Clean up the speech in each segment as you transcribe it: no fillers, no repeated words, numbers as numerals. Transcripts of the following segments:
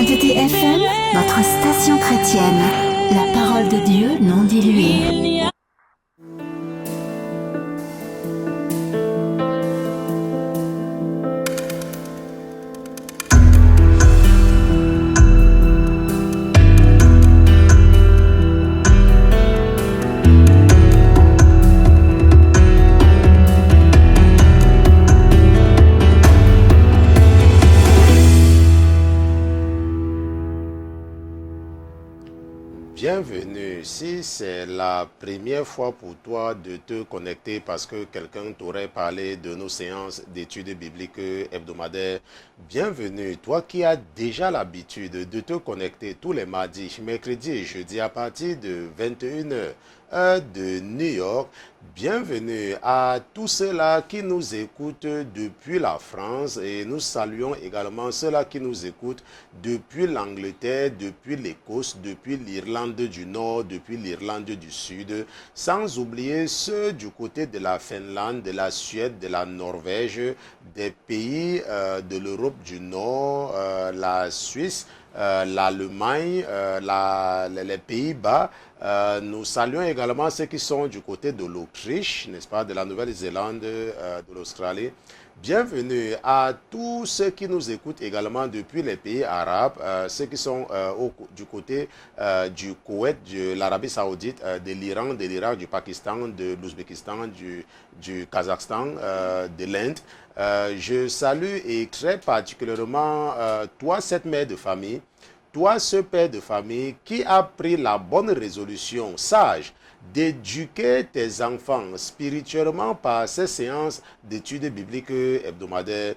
Sainteté FM, votre station chrétienne. La parole de Dieu non diluée. Bienvenue. Si c'est la première fois pour toi de te connecter parce que quelqu'un t'aurait parlé de nos séances d'études bibliques hebdomadaires, bienvenue. Toi qui as déjà l'habitude de te connecter tous les mardis, mercredis et jeudis à partir de 21h, heure de New York, bienvenue à tous ceux-là qui nous écoutent depuis la France et nous saluons également ceux-là qui nous écoutent depuis l'Angleterre, depuis l'Écosse, depuis l'Irlande du Nord, depuis l'Irlande du Sud, sans oublier ceux du côté de la Finlande, de la Suède, de la Norvège, des pays de l'Europe du Nord, la Suisse, l'Allemagne, les Pays-Bas. Nous saluons également ceux qui sont du côté de l'Autriche, n'est-ce pas, de la Nouvelle-Zélande, de l'Australie. Bienvenue à tous ceux qui nous écoutent également depuis les pays arabes, ceux qui sont du côté du Koweït, de l'Arabie Saoudite, de l'Iran, de l'Irak, du Pakistan, de l'Ouzbékistan, du Kazakhstan, de l'Inde. Je salue et très particulièrement toi, cette mère de famille, toi, ce père de famille qui a pris la bonne résolution sage d'éduquer tes enfants spirituellement par ces séances d'études bibliques hebdomadaires.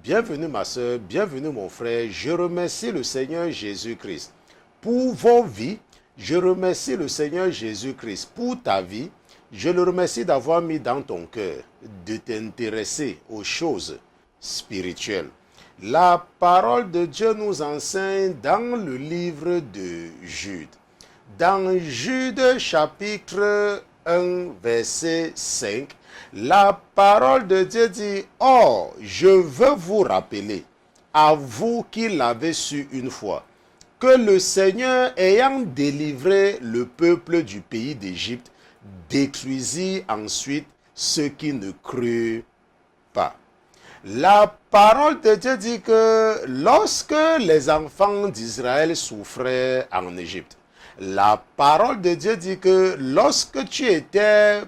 Bienvenue ma soeur, bienvenue mon frère. Je remercie le Seigneur Jésus-Christ pour vos vies. Je remercie le Seigneur Jésus-Christ pour ta vie. Je le remercie d'avoir mis dans ton cœur de t'intéresser aux choses spirituelles. La parole de Dieu nous enseigne dans le livre de Jude. Dans Jude chapitre 1 verset 5, la parole de Dieu dit « Or, je veux vous rappeler, à vous qui l'avez su une fois, que le Seigneur ayant délivré le peuple du pays d'Égypte, détruisit ensuite ceux qui ne crurent pas. » La parole de Dieu dit que lorsque les enfants d'Israël souffraient en Égypte, la parole de Dieu dit que lorsque tu étais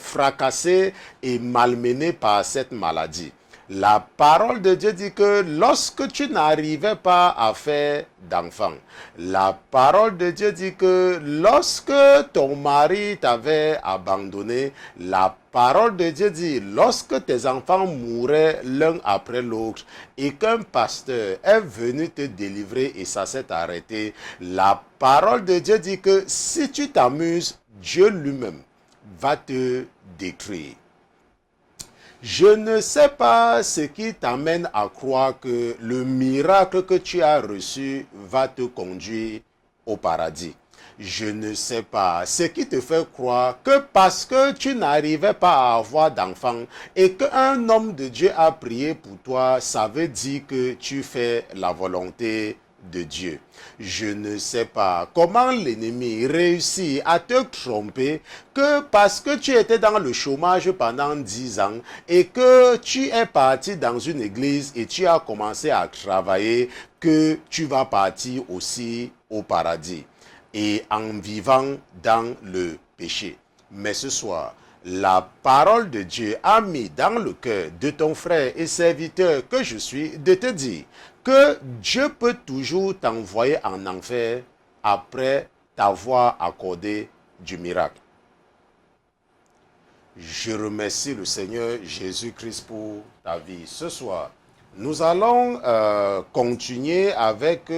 fracassé et malmené par cette maladie, la parole de Dieu dit que lorsque tu n'arrivais pas à faire d'enfant, la parole de Dieu dit que lorsque ton mari t'avait abandonné, la parole de Dieu dit lorsque tes enfants mouraient l'un après l'autre et qu'un pasteur est venu te délivrer et ça s'est arrêté, la parole de Dieu dit que si tu t'amuses, Dieu lui-même va te détruire. Je ne sais pas ce qui t'amène à croire que le miracle que tu as reçu va te conduire au paradis. Je ne sais pas ce qui te fait croire que parce que tu n'arrivais pas à avoir d'enfant et qu'un homme de Dieu a prié pour toi, ça veut dire que tu fais la volonté de Dieu. Je ne sais pas comment l'ennemi réussit à te tromper que parce que tu étais dans le chômage pendant 10 ans et que tu es parti dans une église et tu as commencé à travailler, que tu vas partir aussi au paradis et en vivant dans le péché. Mais ce soir, la parole de Dieu a mis dans le cœur de ton frère et serviteur que je suis de te dire que Dieu peut toujours t'envoyer en enfer après t'avoir accordé du miracle. Je remercie le Seigneur Jésus-Christ pour ta vie. Ce soir, nous allons continuer avec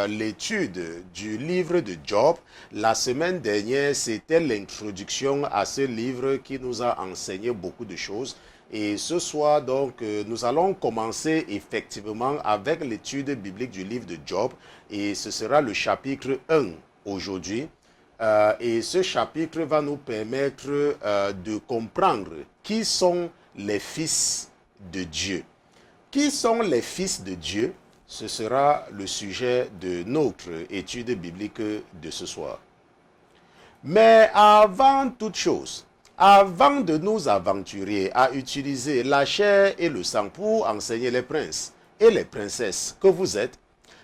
l'étude du livre de Job. La semaine dernière, c'était l'introduction à ce livre qui nous a enseigné beaucoup de choses. Et ce soir, donc, nous allons commencer effectivement avec l'étude biblique du livre de Job. Et ce sera le chapitre 1 aujourd'hui. Et ce chapitre va nous permettre de comprendre qui sont les fils de Dieu. Qui sont les fils de Dieu? Ce sera le sujet de notre étude biblique de ce soir. Mais avant toute chose, avant de nous aventurer à utiliser la chair et le sang pour enseigner les princes et les princesses que vous êtes,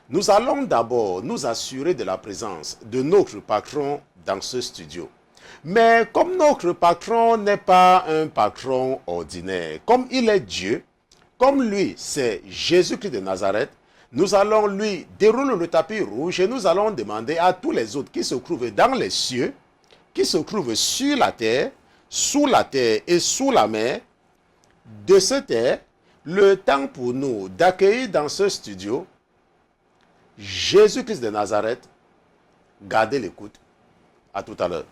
nous allons d'abord nous assurer de la présence de notre patron dans ce studio. Mais comme notre patron n'est pas un patron ordinaire, comme il est Dieu, comme lui c'est Jésus-Christ de Nazareth, nous allons lui dérouler le tapis rouge et nous allons demander à tous les autres qui se trouvent dans les cieux, qui se trouvent sur la terre, sous la terre et sous la mer, de se taire, le temps pour nous d'accueillir dans ce studio Jésus-Christ de Nazareth. Gardez l'écoute. À tout à l'heure.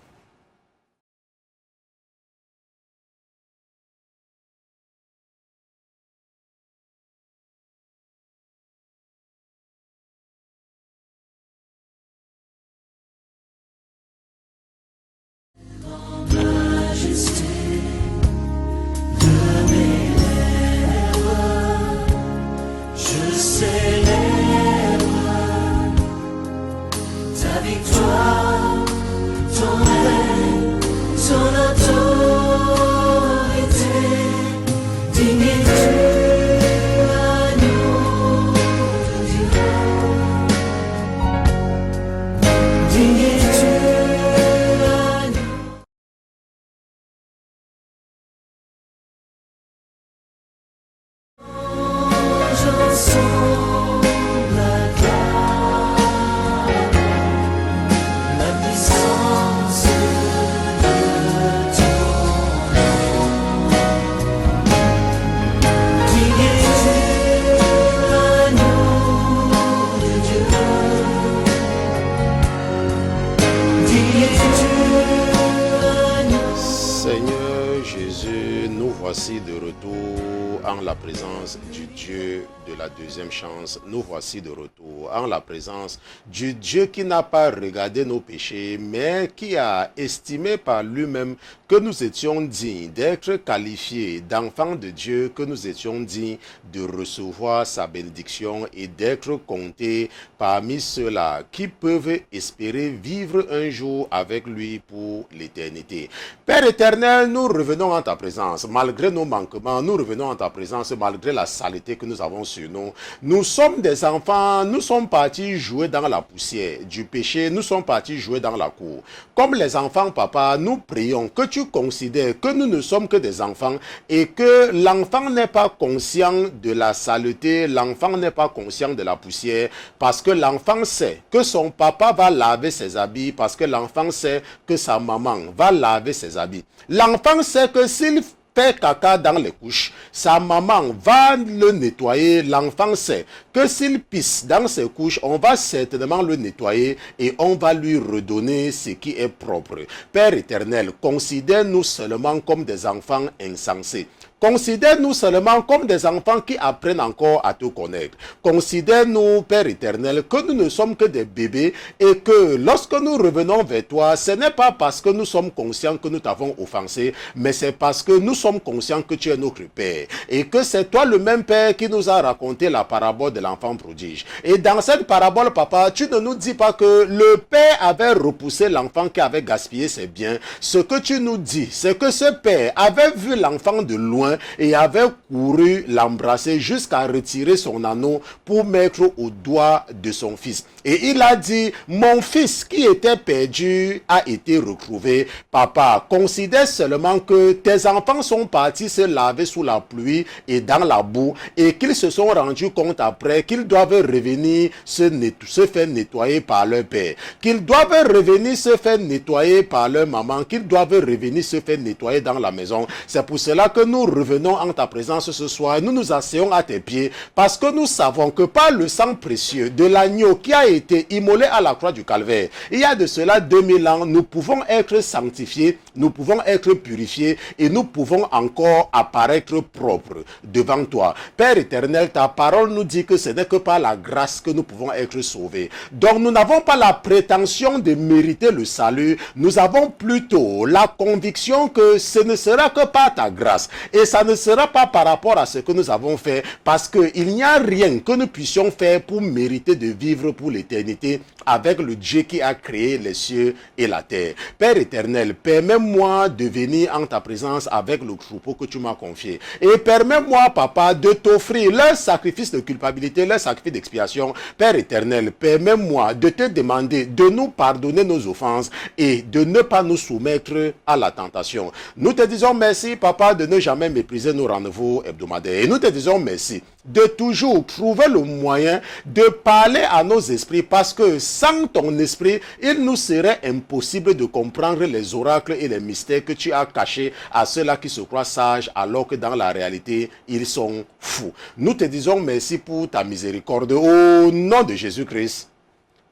Nous voici de retour en la présence du Dieu qui n'a pas regardé nos péchés, mais qui a estimé par lui-même que nous étions dignes d'être qualifiés d'enfants de Dieu, que nous étions dignes de recevoir sa bénédiction et d'être comptés parmi ceux-là qui peuvent espérer vivre un jour avec lui pour l'éternité. Père éternel, nous revenons en ta présence, malgré nos manquements, nous revenons en ta présence, malgré la saleté que nous avons sur nous. Nous sommes des enfants, nous sommes partis jouer dans la poussière du péché, nous sommes partis jouer dans la cour. Comme les enfants, papa, nous prions que tu considères que nous ne sommes que des enfants et que l'enfant n'est pas conscient de la saleté, l'enfant n'est pas conscient de la poussière, parce que l'enfant sait que son papa va laver ses habits, parce que l'enfant sait que sa maman va laver ses habits. L'enfant sait que s'il fait caca dans les couches, sa maman va le nettoyer. L'enfant sait que s'il pisse dans ses couches, on va certainement le nettoyer et on va lui redonner ce qui est propre. Père éternel, considère-nous seulement comme des enfants insensés. Considère-nous seulement comme des enfants qui apprennent encore à te connaître. Considère-nous, Père éternel, que nous ne sommes que des bébés et que lorsque nous revenons vers toi, ce n'est pas parce que nous sommes conscients que nous t'avons offensé, mais c'est parce que nous sommes conscients que tu es notre Père et que c'est toi le même Père qui nous a raconté la parabole de l'enfant prodige. Et dans cette parabole, papa, tu ne nous dis pas que le Père avait repoussé l'enfant qui avait gaspillé ses biens. Ce que tu nous dis, c'est que ce Père avait vu l'enfant de loin et avait couru l'embrasser jusqu'à retirer son anneau pour mettre au doigt de son fils. Et il a dit, mon fils qui était perdu a été retrouvé. Papa, considère seulement que tes enfants sont partis se laver sous la pluie et dans la boue et qu'ils se sont rendus compte après qu'ils doivent revenir se faire nettoyer par leur père, qu'ils doivent revenir se faire nettoyer par leur maman, qu'ils doivent revenir se faire nettoyer dans la maison. C'est pour cela que nous revenons en ta présence ce soir. Nous nous asseyons à tes pieds parce que nous savons que par le sang précieux de l'agneau qui a été immolé à la croix du calvaire, il y a de cela 2000 ans, nous pouvons être sanctifiés, nous pouvons être purifiés et nous pouvons encore apparaître propres devant toi. Père éternel, ta parole nous dit que ce n'est que par la grâce que nous pouvons être sauvés. Donc nous n'avons pas la prétention de mériter le salut, nous avons plutôt la conviction que ce ne sera que par ta grâce. Et Et ça ne sera pas par rapport à ce que nous avons fait, parce qu'il n'y a rien que nous puissions faire pour mériter de vivre pour l'éternité avec le Dieu qui a créé les cieux et la terre. Père éternel, permets-moi de venir en ta présence avec le troupeau que tu m'as confié. Et permets-moi, papa, de t'offrir leur sacrifice de culpabilité, leur sacrifice d'expiation. Père éternel, permets-moi de te demander de nous pardonner nos offenses et de ne pas nous soumettre à la tentation. Nous te disons merci, papa, de ne jamais mépriser nos rendez-vous hebdomadaires. Et nous te disons merci de toujours trouver le moyen de parler à nos esprits, parce que sans ton esprit, il nous serait impossible de comprendre les oracles et les mystères que tu as cachés à ceux-là qui se croient sages alors que dans la réalité, ils sont fous. Nous te disons merci pour ta miséricorde au nom de Jésus-Christ,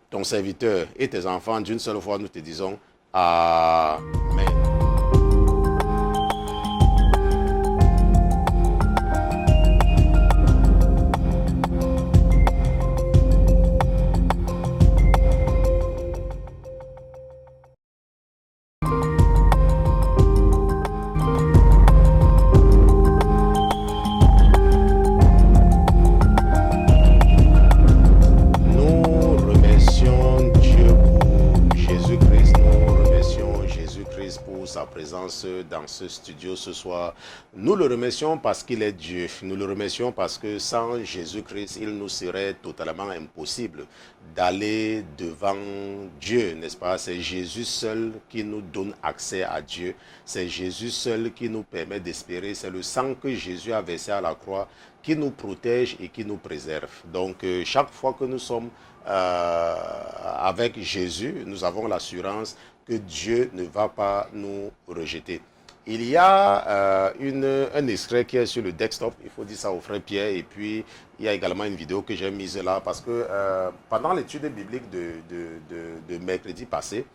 ton serviteur et tes enfants. D'une seule fois, nous te disons Amen. Présence dans ce studio ce soir. Nous le remercions parce qu'il est Dieu. Nous le remercions parce que sans Jésus-Christ, il nous serait totalement impossible d'aller devant Dieu, n'est-ce pas? C'est Jésus seul qui nous donne accès à Dieu. C'est Jésus seul qui nous permet d'espérer. C'est le sang que Jésus a versé à la croix qui nous protège et qui nous préserve. Donc, chaque fois que nous sommes avec Jésus, nous avons l'assurance que Dieu ne va pas nous rejeter. Il y a un extrait qui est sur le desktop, il faut dire ça au frère Pierre, et puis il y a également une vidéo que j'ai mise là, parce que pendant l'étude biblique de mercredi passé,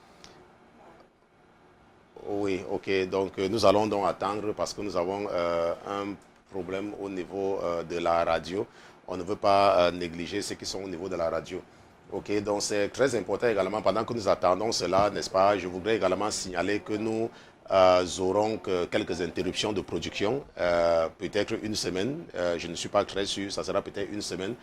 oui, ok, donc nous allons donc attendre parce que nous avons un problème au niveau de la radio. On ne veut pas négliger ceux qui sont au niveau de la radio. Ok, donc c'est très important également, pendant que nous attendons cela, n'est-ce pas, je voudrais également signaler que nous aurons quelques interruptions de production, peut-être une semaine, je ne suis pas très sûr, ça sera peut-être une semaine,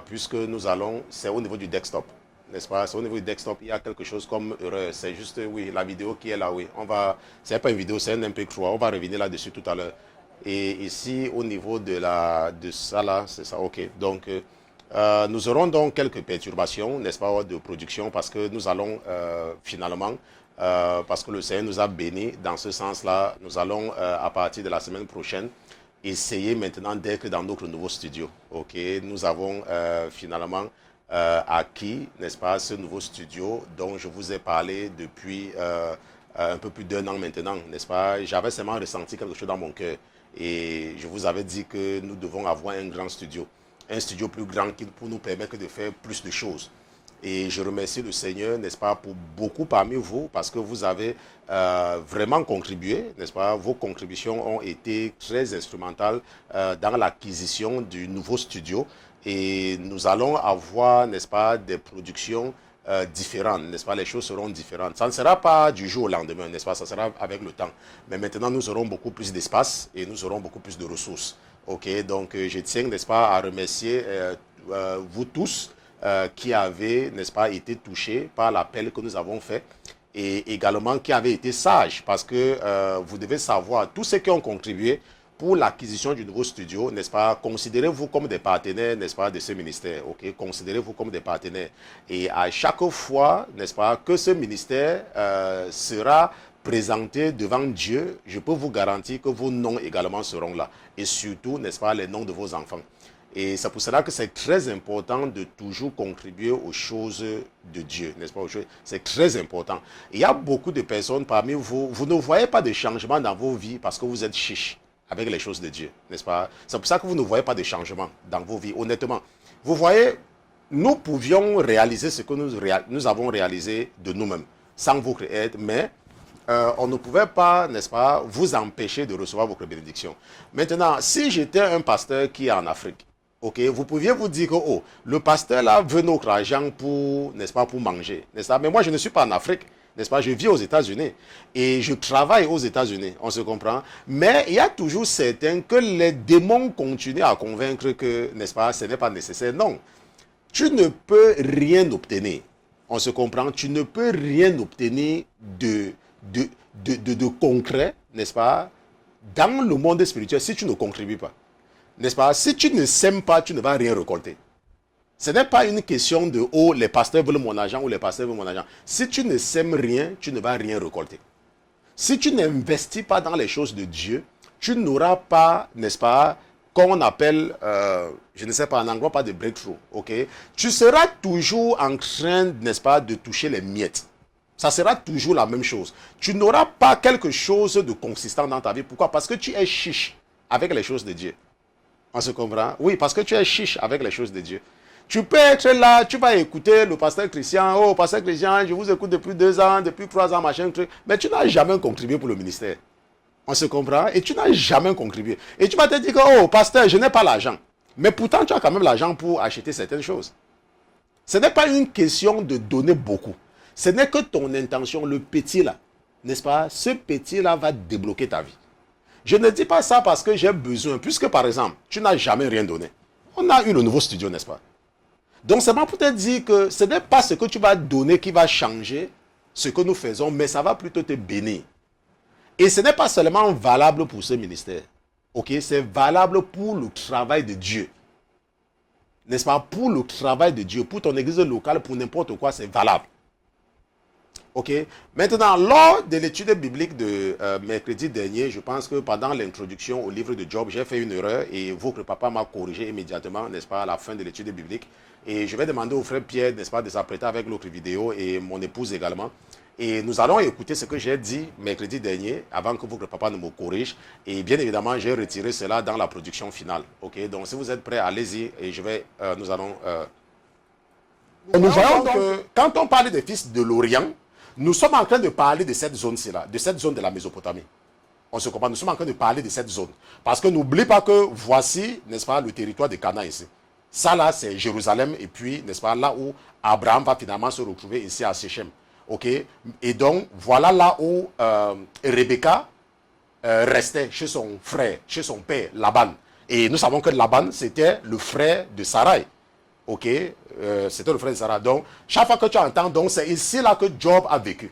puisque nous allons, c'est au niveau du desktop, n'est-ce pas, c'est au niveau du desktop, il y a quelque chose comme erreur, c'est juste, oui, la vidéo qui est là, oui, on va, c'est pas une vidéo, c'est un MP3, on va revenir là-dessus tout à l'heure, et ici, au niveau de ça là, c'est ça, ok, donc... nous aurons donc quelques perturbations, n'est-ce pas, de production, parce que nous allons finalement, parce que le Seigneur nous a bénis dans ce sens-là, nous allons à partir de la semaine prochaine essayer maintenant d'être dans notre nouveau studio. Ok, nous avons finalement acquis, n'est-ce pas, ce nouveau studio dont je vous ai parlé depuis un peu plus d'1 an maintenant, n'est-ce pas. J'avais seulement ressenti quelque chose dans mon cœur et je vous avais dit que nous devons avoir un grand studio. Un studio plus grand qui pour nous permettre de faire plus de choses. Et je remercie le Seigneur, n'est-ce pas, pour beaucoup parmi vous, parce que vous avez vraiment contribué, n'est-ce pas. Vos contributions ont été très instrumentales dans l'acquisition du nouveau studio. Et nous allons avoir, n'est-ce pas, des productions différentes, n'est-ce pas. Les choses seront différentes. Ça ne sera pas du jour au lendemain, n'est-ce pas. Ça sera avec le temps. Mais maintenant, nous aurons beaucoup plus d'espace et nous aurons beaucoup plus de ressources. Ok, donc je tiens, n'est-ce pas, à remercier vous tous qui avez, n'est-ce pas, été touchés par l'appel que nous avons fait et également qui avez été sages, parce que vous devez savoir, tous ceux qui ont contribué pour l'acquisition du nouveau studio, n'est-ce pas, considérez-vous comme des partenaires, n'est-ce pas, de ce ministère, ok, considérez-vous comme des partenaires. Et à chaque fois, n'est-ce pas, que ce ministère sera présenté devant Dieu, je peux vous garantir que vos noms également seront là. Et surtout, n'est-ce pas, les noms de vos enfants. Et c'est pour cela que c'est très important de toujours contribuer aux choses de Dieu, n'est-ce pas? C'est très important. Il y a beaucoup de personnes parmi vous, vous ne voyez pas de changement dans vos vies parce que vous êtes chiches avec les choses de Dieu, n'est-ce pas? C'est pour ça que vous ne voyez pas de changement dans vos vies, honnêtement. Vous voyez, nous pouvions réaliser ce que nous avons réalisé de nous-mêmes, sans vous créer, mais on ne pouvait pas, n'est-ce pas, vous empêcher de recevoir votre bénédiction. Maintenant, si j'étais un pasteur qui est en Afrique, ok, vous pouviez vous dire que oh, le pasteur là veut notre argent pour, n'est-ce pas, pour manger, n'est-ce pas? Mais moi je ne suis pas en Afrique, n'est-ce pas? Je vis aux États-Unis et je travaille aux États-Unis, on se comprend. Mais il y a toujours certains que les démons continuent à convaincre que, n'est-ce pas, ce n'est pas nécessaire. Non, tu ne peux rien obtenir, on se comprend. Tu ne peux rien obtenir de concret, n'est-ce pas, dans le monde spirituel si tu ne contribues pas. N'est-ce pas? Si tu ne sèmes pas, tu ne vas rien récolter. Ce n'est pas une question de oh, les pasteurs veulent mon argent ou les pasteurs veulent mon argent. Si tu ne sèmes rien, tu ne vas rien récolter. Si tu n'investis pas dans les choses de Dieu, tu n'auras pas, n'est-ce pas, qu'on appelle, je ne sais pas, en anglais, pas de breakthrough, ok? Tu seras toujours en train, n'est-ce pas, de toucher les miettes. Ça sera toujours la même chose. Tu n'auras pas quelque chose de consistant dans ta vie. Pourquoi? Parce que tu es chiche avec les choses de Dieu. On se comprend? Oui, parce que tu es chiche avec les choses de Dieu. Tu peux être là, tu vas écouter le pasteur Christian. Oh, pasteur Christian, je vous écoute depuis 2 ans, depuis 3 ans, machin, truc. Mais tu n'as jamais contribué pour le ministère. On se comprend? Et tu n'as jamais contribué. Et tu vas te dire que, oh, pasteur, je n'ai pas l'argent. Mais pourtant, tu as quand même l'argent pour acheter certaines choses. Ce n'est pas une question de donner beaucoup. Ce n'est que ton intention, le petit là, n'est-ce pas? Ce petit là va débloquer ta vie. Je ne dis pas ça parce que j'ai besoin, puisque par exemple, tu n'as jamais rien donné. On a eu le nouveau studio, n'est-ce pas? Donc c'est pour te dire que ce n'est pas ce que tu vas donner qui va changer ce que nous faisons, mais ça va plutôt te bénir. Et ce n'est pas seulement valable pour ce ministère. Ok, c'est valable pour le travail de Dieu. N'est-ce pas? Pour le travail de Dieu, pour ton église locale, pour n'importe quoi, c'est valable. Ok. Maintenant, lors de l'étude biblique de mercredi dernier, je pense que pendant l'introduction au livre de Job, j'ai fait une erreur et votre papa m'a corrigé immédiatement, n'est-ce pas, à la fin de l'étude biblique. Et je vais demander au frère Pierre, n'est-ce pas, de s'apprêter avec l'autre vidéo et mon épouse également. Et nous allons écouter ce que j'ai dit mercredi dernier avant que votre papa ne me corrige. Et bien évidemment, j'ai retiré cela dans la production finale. Ok. Donc, si vous êtes prêts, allez-y et je vais, nous allons... Nous voyons donc que quand on parle des fils de l'Orient, nous sommes en train de parler de cette zone-ci là, de cette zone de la Mésopotamie. On se comprend, nous sommes en train de parler de cette zone. Parce que n'oublie pas que voici, n'est-ce pas, le territoire de Canaan ici. Ça là, c'est Jérusalem et puis, n'est-ce pas, là où Abraham va finalement se retrouver ici à Shechem. Ok. Et donc, voilà là où Rebecca restait chez son frère, chez son père, Laban. Et nous savons que Laban, c'était le frère de Sarai. Ok, c'était le frère de Sarah. Donc, chaque fois que tu entends, donc c'est ici là que Job a vécu.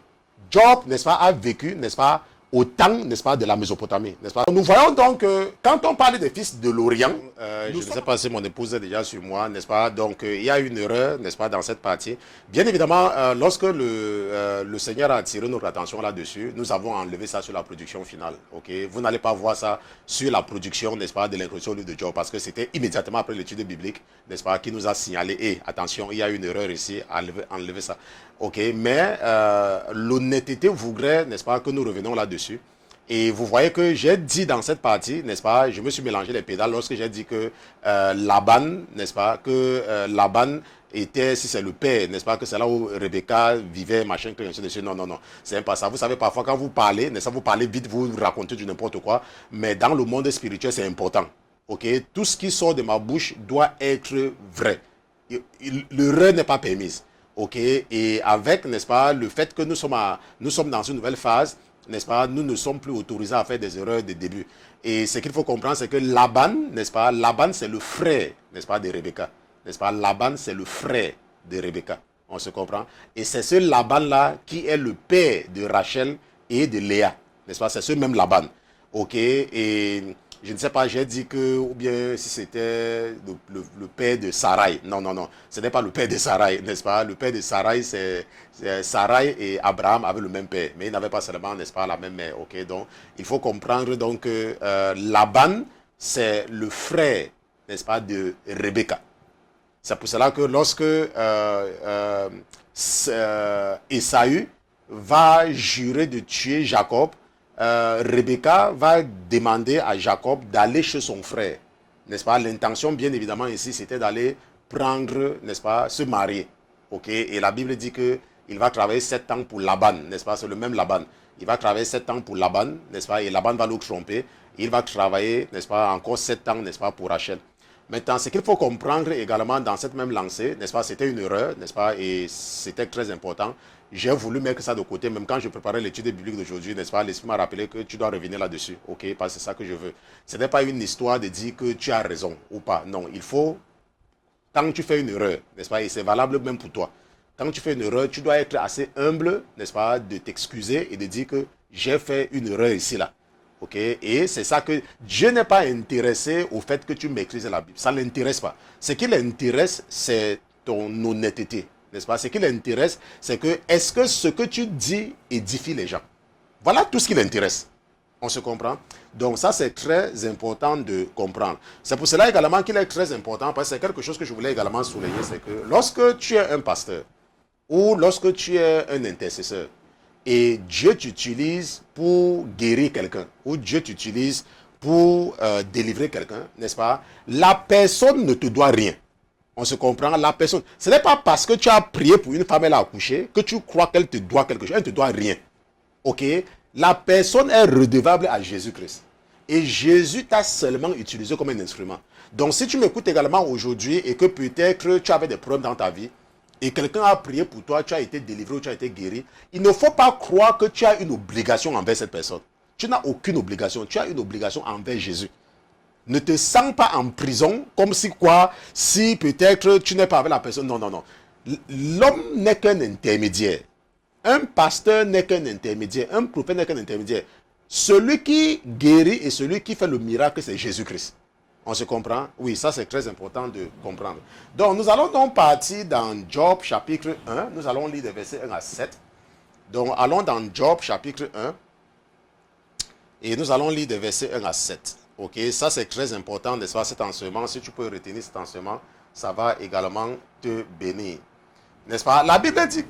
Job, n'est-ce pas, a vécu, n'est-ce pas, au temps, n'est-ce pas, de la Mésopotamie, n'est-ce pas. Nous voyons donc que quand on parle des fils de l'Orient, je ne sais pas si mon épouse est déjà sur moi, n'est-ce pas. Donc, il y a une erreur, n'est-ce pas, dans cette partie. Bien évidemment, lorsque le Seigneur a attiré notre attention là-dessus, nous avons enlevé ça sur la production finale. Ok, vous n'allez pas voir ça sur la production, n'est-ce pas, de l'introduction du livre de Job, parce que c'était immédiatement après l'étude biblique, n'est-ce pas, qui nous a signalé, et attention, il y a une erreur ici, enlever ça. Ok, mais l'honnêteté voudrait, n'est-ce pas, que nous revenions là-dessus. Et vous voyez que j'ai dit dans cette partie, n'est-ce pas, je me suis mélangé les pédales lorsque j'ai dit que Laban, n'est-ce pas, que Laban était, si c'est le père, n'est-ce pas, que c'est là où Rebecca vivait, machin, que ainsi de suite. Non, non, non, c'est pas ça. Vous savez, parfois quand vous parlez, n'est-ce pas, vous parlez vite, vous racontez du n'importe quoi, mais dans le monde spirituel, c'est important. Ok, tout ce qui sort de ma bouche doit être vrai. L'erreur n'est pas permise. Ok, et avec, n'est-ce pas, le fait que nous sommes dans une nouvelle phase, n'est-ce pas, nous ne sommes plus autorisés à faire des erreurs de début. Et ce qu'il faut comprendre, c'est que Laban, n'est-ce pas, Laban c'est le frère, n'est-ce pas, de Rebecca. N'est-ce pas, Laban c'est le frère de Rebecca. On se comprend. Et c'est ce Laban-là qui est le père de Rachel et de Léa. N'est-ce pas, c'est ce même Laban. Ok, et... je ne sais pas, j'ai dit que, ou bien si c'était le père de Sarai. Non, non, non, ce n'est pas le père de Sarai, n'est-ce pas? Le père de Sarai, c'est Sarai et Abraham avaient le même père, mais ils n'avaient pas seulement, n'est-ce pas, la même mère. Ok, donc il faut comprendre donc que Laban, c'est le frère, n'est-ce pas, de Rebecca. C'est pour cela que lorsque Ésaü va jurer de tuer Jacob, Rebecca va demander à Jacob d'aller chez son frère, n'est-ce pas? L'intention, bien évidemment, ici, c'était d'aller prendre, n'est-ce pas, se marier. Ok, et la Bible dit que il va travailler 7 ans pour Laban, n'est-ce pas? C'est le même Laban. Il va travailler 7 ans pour Laban, n'est-ce pas? Et Laban va le tromper. Il va travailler, n'est-ce pas, encore 7 ans, n'est-ce pas, pour Rachel. Maintenant, ce qu'il faut comprendre également dans cette même lancée, n'est-ce pas, c'était une erreur, n'est-ce pas, et c'était très important. J'ai voulu mettre ça de côté, même quand je préparais l'étude biblique d'aujourd'hui, n'est-ce pas, l'Esprit m'a rappelé que tu dois revenir là-dessus, ok, parce que c'est ça que je veux. Ce n'est pas une histoire de dire que tu as raison ou pas, non, il faut, quand tu fais une erreur, n'est-ce pas, et c'est valable même pour toi, quand tu fais une erreur, tu dois être assez humble, n'est-ce pas, de t'excuser et de dire que j'ai fait une erreur ici, là. Ok, et c'est ça que Dieu n'est pas intéressé au fait que tu maîtrises la Bible. Ça ne l'intéresse pas. Ce qui l'intéresse, c'est ton honnêteté. N'est-ce pas? Ce qui l'intéresse, c'est que est-ce que ce que tu dis édifie les gens? Voilà tout ce qui l'intéresse. On se comprend? Donc ça, c'est très important de comprendre. C'est pour cela également qu'il est très important, parce que c'est quelque chose que je voulais également souligner, c'est que lorsque tu es un pasteur ou lorsque tu es un intercesseur, et Dieu t'utilise pour guérir quelqu'un, ou Dieu t'utilise pour délivrer quelqu'un, n'est-ce pas? La personne ne te doit rien. On se comprend, la personne. Ce n'est pas parce que tu as prié pour une femme, elle a accouché, que tu crois qu'elle te doit quelque chose. Elle ne te doit rien. Ok? La personne est redevable à Jésus-Christ. Et Jésus t'a seulement utilisé comme un instrument. Donc si tu m'écoutes également aujourd'hui et que peut-être tu avais des problèmes dans ta vie, et quelqu'un a prié pour toi, tu as été délivré ou tu as été guéri, il ne faut pas croire que tu as une obligation envers cette personne. Tu n'as aucune obligation, tu as une obligation envers Jésus. Ne te sens pas en prison, comme si quoi, si peut-être tu n'es pas avec la personne. Non, non, non. L'homme n'est qu'un intermédiaire. Un pasteur n'est qu'un intermédiaire. Un prophète n'est qu'un intermédiaire. Celui qui guérit et celui qui fait le miracle, c'est Jésus-Christ. On se comprend? Oui, ça c'est très important de comprendre. Donc, nous allons donc partir dans Job chapitre 1. Nous allons lire des versets 1 à 7. Donc, allons dans Job chapitre 1. Et nous allons lire des versets 1 à 7. Ok, ça c'est très important, n'est-ce pas, cet enseignement. Si tu peux retenir cet enseignement, ça va également te bénir. N'est-ce pas? La Bible dit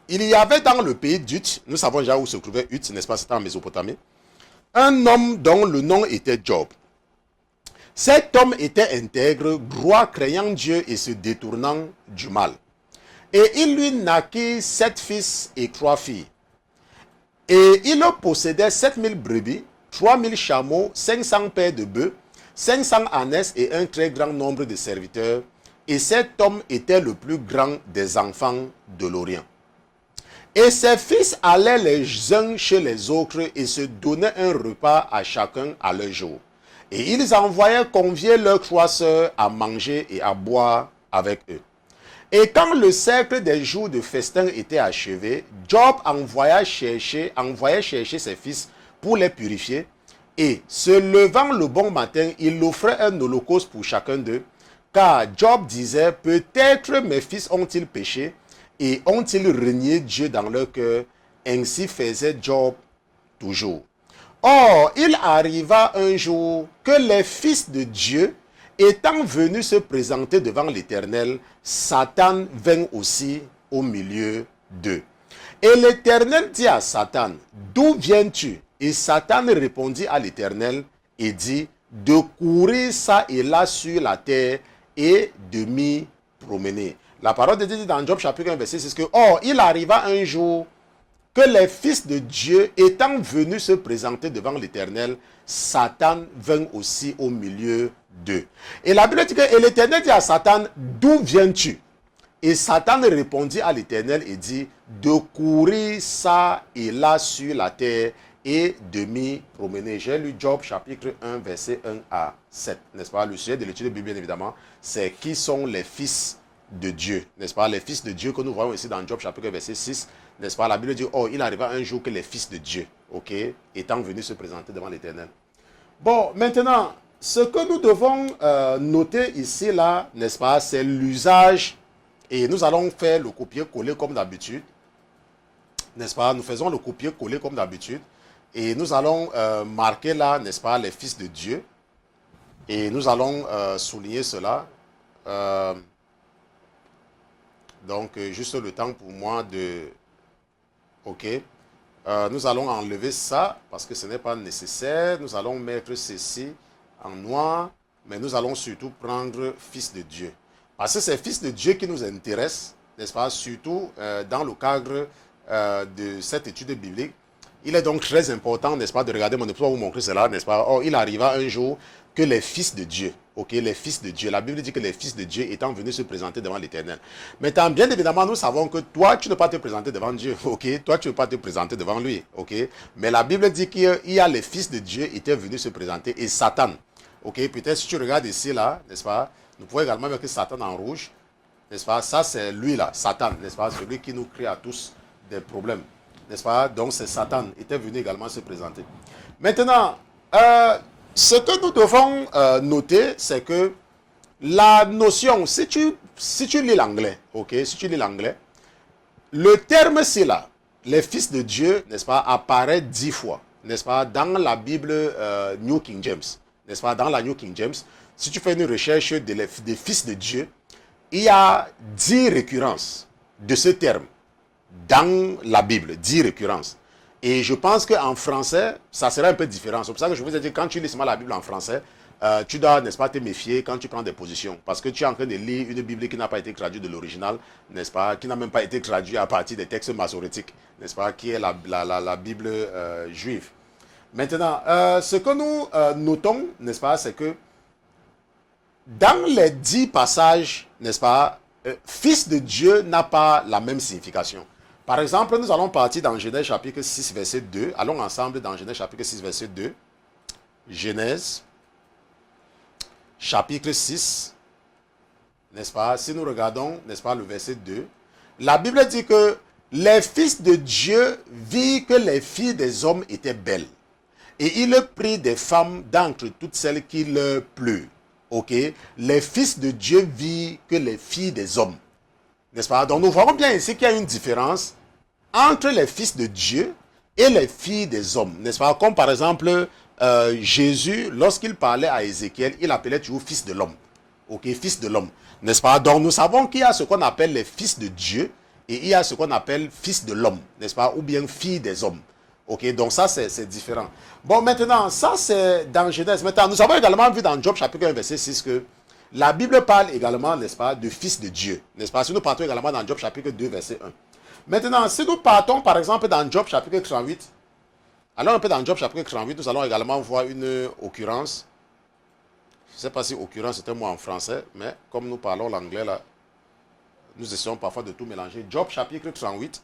qu'il y avait dans le pays d'Ut, nous savons déjà où se trouvait Ut, n'est-ce pas, c'était en Mésopotamie, un homme dont le nom était Job. Cet homme était intègre, droit, craignant Dieu et se détournant du mal. Et il lui naquit 7 fils et 3 filles. Et il possédait 7000 brebis, 3000 chameaux, 500 paires de bœufs, 500 ânesses et un très grand nombre de serviteurs. Et cet homme était le plus grand des enfants de l'Orient. Et ses fils allaient les uns chez les autres et se donnaient un repas à chacun à leur jour. Et ils envoyaient convier leurs 3 sœurs à manger et à boire avec eux. Et quand le cercle des jours de festin était achevé, Job envoyait chercher ses fils pour les purifier. Et se levant le bon matin, il offrait un holocauste pour chacun d'eux. Car Job disait, peut-être mes fils ont-ils péché et ont-ils renié Dieu dans leur cœur? Ainsi faisait Job toujours. Or, il arriva un jour que les fils de Dieu, étant venus se présenter devant l'Éternel, Satan vint aussi au milieu d'eux. Et l'Éternel dit à Satan, d'où viens-tu? Et Satan répondit à l'Éternel et dit, de courir ça et là sur la terre et de m'y promener. La parole de Dieu dit dans Job chapitre 1 verset 6 que, or, il arriva un jour que les fils de Dieu, étant venus se présenter devant l'Éternel, Satan vint aussi au milieu d'eux. Et la Bible dit que, et l'Éternel dit à Satan, d'où viens-tu? Et Satan répondit à l'Éternel et dit, de courir ça et là sur la terre et de m'y promener. J'ai lu Job chapitre 1 verset 1 à 7, n'est-ce pas? Le sujet de l'étude biblique, bien évidemment, c'est qui sont les fils de Dieu, n'est-ce pas? Les fils de Dieu que nous voyons ici dans Job chapitre 1 verset 6, n'est-ce pas? La Bible dit, oh, il arriva un jour que les fils de Dieu, ok, étant venus se présenter devant l'Éternel. Bon, maintenant, ce que nous devons noter ici, là, n'est-ce pas, c'est l'usage, et nous allons faire le copier-coller comme d'habitude, n'est-ce pas? Nous faisons le copier-coller comme d'habitude, et nous allons marquer là, n'est-ce pas, les fils de Dieu, et nous allons souligner cela. Donc, juste le temps pour moi de... Ok. Nous allons enlever ça parce que ce n'est pas nécessaire. Nous allons mettre ceci en noir. Mais nous allons surtout prendre fils de Dieu. Parce que c'est fils de Dieu qui nous intéresse, n'est-ce pas? Surtout dans le cadre de cette étude biblique. Il est donc très important, n'est-ce pas, de regarder mon épouse pour vous montrer cela, n'est-ce pas? Oh, il arriva un jour que les fils de Dieu. Ok, les fils de Dieu. La Bible dit que les fils de Dieu étant venus se présenter devant l'Éternel. Maintenant, bien évidemment, nous savons que toi, tu ne peux pas te présenter devant Dieu. Ok, toi, tu ne peux pas te présenter devant lui. Ok, mais la Bible dit qu'il y a les fils de Dieu étaient venus se présenter et Satan. Ok, peut-être si tu regardes ici, là, n'est-ce pas, nous pouvons également mettre Satan en rouge. N'est-ce pas, ça c'est lui là, Satan, n'est-ce pas, celui qui nous crée à tous des problèmes. N'est-ce pas, donc c'est Satan, était venu également se présenter. Maintenant, ce que nous devons noter, c'est que la notion, si tu lis l'anglais, ok, si tu lis l'anglais, le terme c'est là, les fils de Dieu, n'est-ce pas, apparaît 10 fois, n'est-ce pas, dans la Bible New King James, n'est-ce pas, dans la New King James, si tu fais une recherche des fils de Dieu, il y a 10 récurrences de ce terme dans la Bible, 10 récurrences. Et je pense qu'en français, ça sera un peu différent. C'est pour ça que je vous ai dit, quand tu lis seulement la Bible en français, tu dois, n'est-ce pas, te méfier quand tu prends des positions. Parce que tu es en train de lire une Bible qui n'a pas été traduite de l'original, n'est-ce pas, qui n'a même pas été traduite à partir des textes masorétiques, n'est-ce pas, qui est la Bible juive. Maintenant, ce que nous notons, n'est-ce pas, c'est que dans les 10 passages, n'est-ce pas, fils de Dieu n'a pas la même signification. Par exemple, nous allons partir dans Genèse chapitre 6, verset 2. Allons ensemble dans Genèse chapitre 6, verset 2. Genèse chapitre 6, n'est-ce pas? Si nous regardons, n'est-ce pas, le verset 2. La Bible dit que les fils de Dieu virent que les filles des hommes étaient belles. Et il prit des femmes d'entre toutes celles qui leur plurent. Ok? Les fils de Dieu virent que les filles des hommes. N'est-ce pas? Donc nous voyons bien ici qu'il y a une différence entre les fils de Dieu et les filles des hommes, n'est-ce pas? Comme par exemple, Jésus, lorsqu'il parlait à Ézéchiel, il appelait toujours fils de l'homme. Ok, fils de l'homme, n'est-ce pas? Donc nous savons qu'il y a ce qu'on appelle les fils de Dieu et il y a ce qu'on appelle fils de l'homme, n'est-ce pas? Ou bien filles des hommes. Ok, donc ça c'est différent. Bon, maintenant, ça c'est dans Genèse. Maintenant, nous avons également vu dans Job chapitre 1, verset 6 que la Bible parle également, n'est-ce pas, de fils de Dieu, n'est-ce pas? Si nous partons également dans Job chapitre 2, verset 1. Maintenant, si nous partons par exemple dans Job chapitre 38, alors un peu dans Job chapitre 38, nous allons également voir une occurrence. Je ne sais pas si occurrence est un mot en français, mais comme nous parlons l'anglais là, nous essayons parfois de tout mélanger. Job chapitre 38,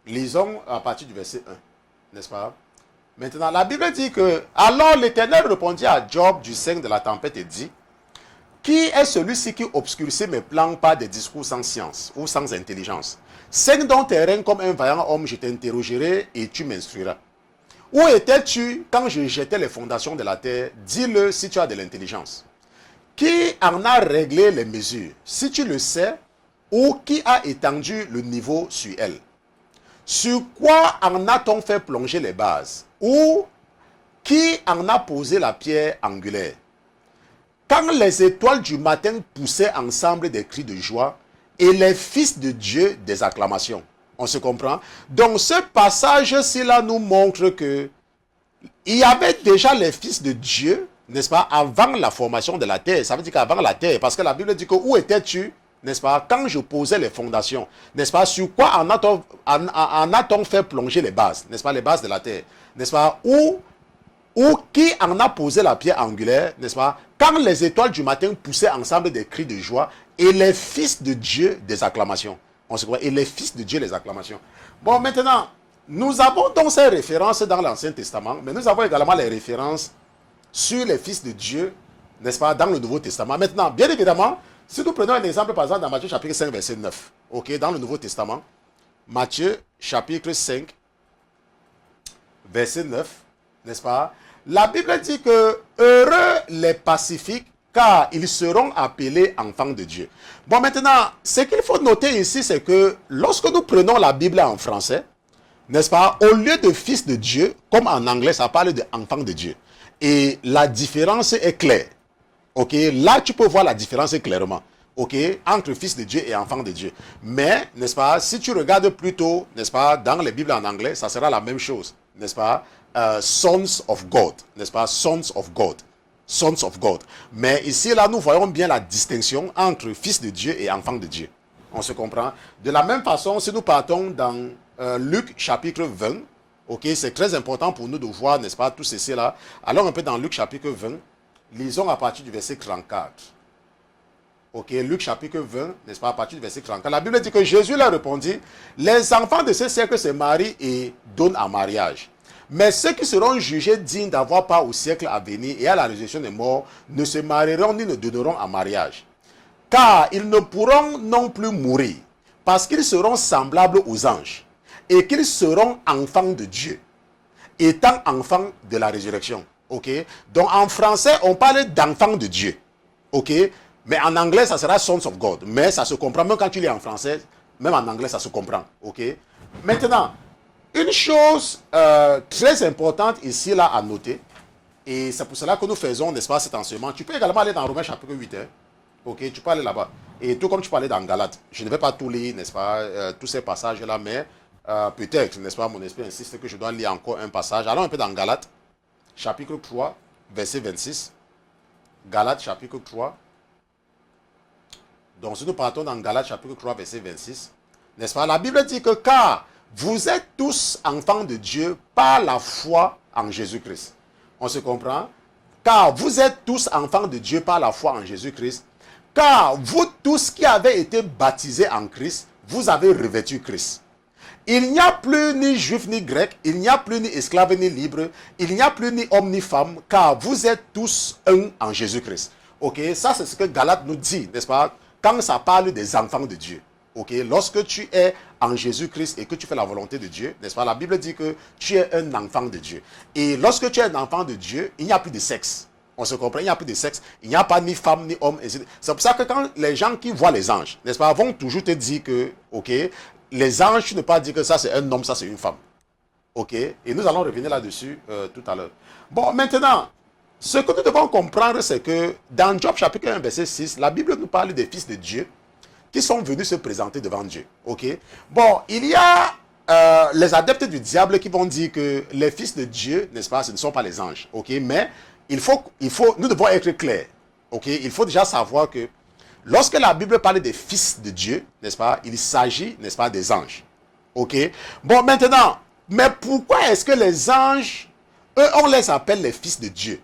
lisons à partir du verset 1, n'est-ce pas? Maintenant, la Bible dit que, alors l'Éternel répondit à Job du sein de la tempête et dit, qui est celui-ci qui obscurcit mes plans par des discours sans science ou sans intelligence? Saigne dans tes reins comme un vaillant homme, je t'interrogerai et tu m'instruiras. Où étais-tu quand je jetais les fondations de la terre? Dis-le si tu as de l'intelligence. Qui en a réglé les mesures? Si tu le sais, ou qui a étendu le niveau sur elle? Sur quoi en a-t-on fait plonger les bases? Ou qui en a posé la pierre angulaire? Quand les étoiles du matin poussaient ensemble des cris de joie et les fils de Dieu des acclamations. On se comprend? Donc ce passage-ci là nous montre que il y avait déjà les fils de Dieu, n'est-ce pas, avant la formation de la terre. Ça veut dire qu'avant la terre, parce que la Bible dit que où étais-tu, n'est-ce pas, quand je posais les fondations, n'est-ce pas, sur quoi en a-t-on fait plonger les bases, n'est-ce pas, les bases de la terre, n'est-ce pas, ou qui en a posé la pierre angulaire, n'est-ce pas, quand les étoiles du matin poussaient ensemble des cris de joie et les fils de Dieu des acclamations. On se croit, et les fils de Dieu les acclamations. Bon, maintenant, nous avons donc ces références dans l'Ancien Testament, mais nous avons également les références sur les fils de Dieu, n'est-ce pas, dans le Nouveau Testament. Maintenant, bien évidemment, si nous prenons un exemple, par exemple, dans Matthieu chapitre 5, verset 9, ok, dans le Nouveau Testament, Matthieu chapitre 5, verset 9, n'est-ce pas, la Bible dit que heureux les pacifiques, car ils seront appelés enfants de Dieu. Bon, maintenant, ce qu'il faut noter ici, c'est que lorsque nous prenons la Bible en français, n'est-ce pas, au lieu de fils de Dieu, comme en anglais, ça parle d'enfants de Dieu. Et la différence est claire. Ok, là, tu peux voir la différence clairement. Ok, entre fils de Dieu et enfant de Dieu. Mais, n'est-ce pas, si tu regardes plutôt, n'est-ce pas, dans les Bibles en anglais, ça sera la même chose. N'est-ce pas, sons of God. N'est-ce pas, sons of God. Sons of God. Mais ici, là, nous voyons bien la distinction entre fils de Dieu et enfant de Dieu. On se comprend? De la même façon, si nous partons dans Luc chapitre 20, ok, c'est très important pour nous de voir, n'est-ce pas, tout ceci là. Alors un peu dans Luc chapitre 20, Lisons à partir du verset 34. Ok, Luc chapitre 20, n'est-ce pas, à partir du verset 34. La Bible dit que Jésus leur répondit, les enfants de ce siècle se marient et donnent en mariage. Mais ceux qui seront jugés dignes d'avoir part au siècle à venir et à la résurrection des morts ne se marieront ni ne donneront en mariage. Car ils ne pourront non plus mourir, parce qu'ils seront semblables aux anges, et qu'ils seront enfants de Dieu, étant enfants de la résurrection. Ok? Donc en français, on parle d'enfants de Dieu. Ok? Mais en anglais, ça sera Sons of God. Mais ça se comprend, même quand tu lis en français, même en anglais, ça se comprend. Ok? Maintenant, une chose très importante ici, là, à noter, et c'est pour cela que nous faisons, n'est-ce pas, cet enseignement. Tu peux également aller dans Romains chapitre 8. Hein? Ok? Tu peux aller là-bas. Et tout comme tu peux aller dans Galates. Je ne vais pas tout lire, n'est-ce pas, tous ces passages-là, mais peut-être, n'est-ce pas, mon esprit insiste que je dois lire encore un passage. Allons un peu dans Galates, chapitre 3, verset 26. Galates, chapitre 3. Donc, si nous partons dans Galates chapitre 3, verset 26, n'est-ce pas? La Bible dit que car vous êtes tous enfants de Dieu par la foi en Jésus-Christ. On se comprend? Car vous êtes tous enfants de Dieu par la foi en Jésus-Christ. Car vous tous qui avez été baptisés en Christ, vous avez revêtu Christ. Il n'y a plus ni juif ni grec, il n'y a plus ni esclave ni libre, il n'y a plus ni homme ni femme, car vous êtes tous un en Jésus-Christ. Ok, ça c'est ce que Galates nous dit, n'est-ce pas? Quand ça parle des enfants de Dieu, ok, lorsque tu es en Jésus-Christ et que tu fais la volonté de Dieu, n'est-ce pas, la Bible dit que tu es un enfant de Dieu. Et lorsque tu es un enfant de Dieu, il n'y a plus de sexe. On se comprend, il n'y a plus de sexe, il n'y a pas ni femme ni homme. C'est pour ça que quand les gens qui voient les anges, n'est-ce pas, vont toujours te dire que, ok, les anges, tu ne peux pas dire que ça c'est un homme, ça c'est une femme. Ok, et nous allons revenir là-dessus tout à l'heure. Bon, maintenant, ce que nous devons comprendre, c'est que dans Job chapitre 1, verset 6, la Bible nous parle des fils de Dieu qui sont venus se présenter devant Dieu. Ok? Bon, il y a les adeptes du diable qui vont dire que les fils de Dieu, n'est-ce pas, ce ne sont pas les anges. Ok? Mais nous devons être clairs. Ok? Il faut déjà savoir que lorsque la Bible parle des fils de Dieu, n'est-ce pas, il s'agit, n'est-ce pas, des anges. Ok? Bon, maintenant, mais pourquoi est-ce que les anges, eux, on les appelle les fils de Dieu?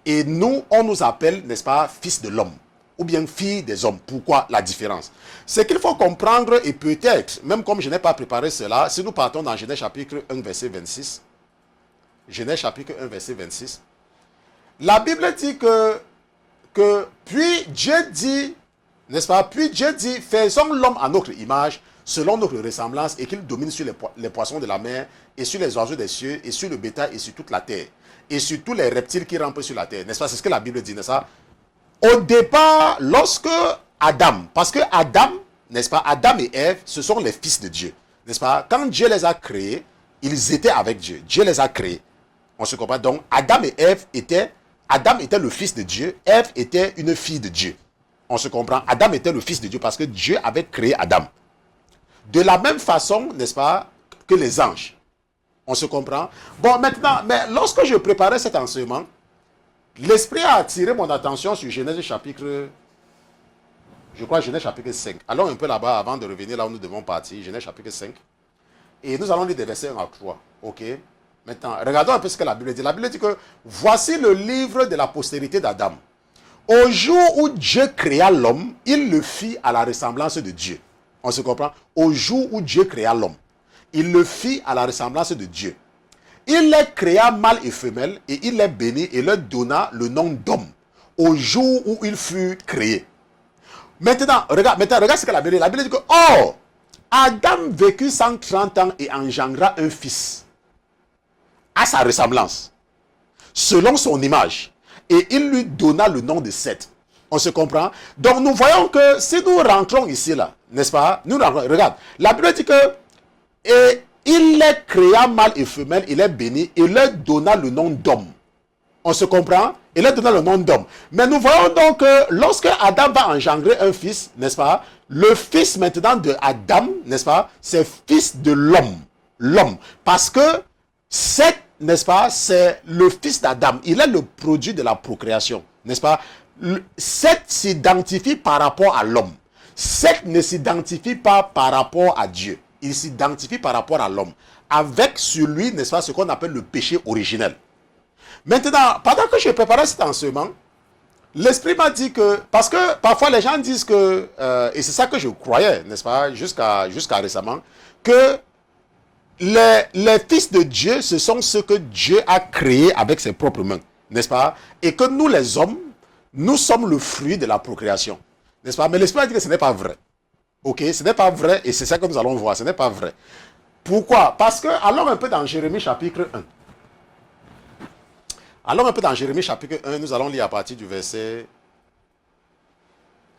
Et nous, on nous appelle, n'est-ce pas, fils de l'homme, ou bien fille des hommes. Pourquoi la différence? C'est qu'il faut comprendre, et peut-être, même comme je n'ai pas préparé cela, si nous partons dans Genèse chapitre 1, verset 26, Genèse chapitre 1, verset 26, la Bible dit que puis Dieu dit, n'est-ce pas, puis Dieu dit, faisons l'homme à notre image, selon notre ressemblance, et qu'il domine sur les poissons de la mer, et sur les oiseaux des cieux, et sur le bétail, et sur toute la terre. Et sur tous les reptiles qui rampent sur la terre. N'est-ce pas? C'est ce que la Bible dit, n'est-ce pas? Au départ, lorsque Adam, parce que Adam, n'est-ce pas, Adam et Ève, ce sont les fils de Dieu. N'est-ce pas? Quand Dieu les a créés, ils étaient avec Dieu. Dieu les a créés. On se comprend? Donc, Adam était le fils de Dieu. Ève était une fille de Dieu. On se comprend? Adam était le fils de Dieu parce que Dieu avait créé Adam. De la même façon, n'est-ce pas, que les anges. On se comprend? Bon, maintenant, mais lorsque je préparais cet enseignement, l'Esprit a attiré mon attention sur Genèse chapitre, je crois Genèse chapitre 5. Allons un peu là-bas avant de revenir là où nous devons partir, Genèse chapitre 5. Et nous allons lire des versets 1 à 3. Ok? Maintenant, regardons un peu ce que la Bible dit. La Bible dit que voici le livre de la postérité d'Adam. Au jour où Dieu créa l'homme, il le fit à la ressemblance de Dieu. On se comprend? Au jour où Dieu créa l'homme, il le fit à la ressemblance de Dieu. Il les créa mâle et femelle, et il les bénit et leur donna le nom d'homme au jour où il fut créé. Maintenant, regarde ce que la Bible dit. La Bible dit que, oh, Adam vécut 130 ans et engendra un fils à sa ressemblance, selon son image. Et il lui donna le nom de Seth. On se comprend? Donc nous voyons que si nous rentrons ici, là, n'est-ce pas? Regarde, la Bible dit que et il les créa mâle et femelle, il les bénit et leur donna le nom d'homme. On se comprend? Il leur donna le nom d'homme. Mais nous voyons donc que lorsque Adam va engendrer un fils, n'est-ce pas? Le fils maintenant de Adam, n'est-ce pas? C'est fils de l'homme. L'homme. Parce que Seth, n'est-ce pas? C'est le fils d'Adam. Il est le produit de la procréation. N'est-ce pas? Seth s'identifie par rapport à l'homme. Seth ne s'identifie pas par rapport à Dieu. Il s'identifie par rapport à l'homme. Avec sur lui, n'est-ce pas, ce qu'on appelle le péché originel. Maintenant, pendant que je préparais cet enseignement, L'Esprit m'a dit que, parce que parfois les gens disent que, et c'est ça que je croyais, n'est-ce pas, jusqu'à récemment, que les fils de Dieu, ce sont ceux que Dieu a créés avec ses propres mains, n'est-ce pas? Et que nous les hommes, nous sommes le fruit de la procréation, n'est-ce pas? Mais l'Esprit a dit que ce n'est pas vrai. Ok, ce n'est pas vrai et c'est ça que nous allons voir, ce n'est pas vrai. Pourquoi? Parce que, allons un peu dans Jérémie chapitre 1. Allons un peu dans Jérémie chapitre 1, nous allons lire à partir du verset...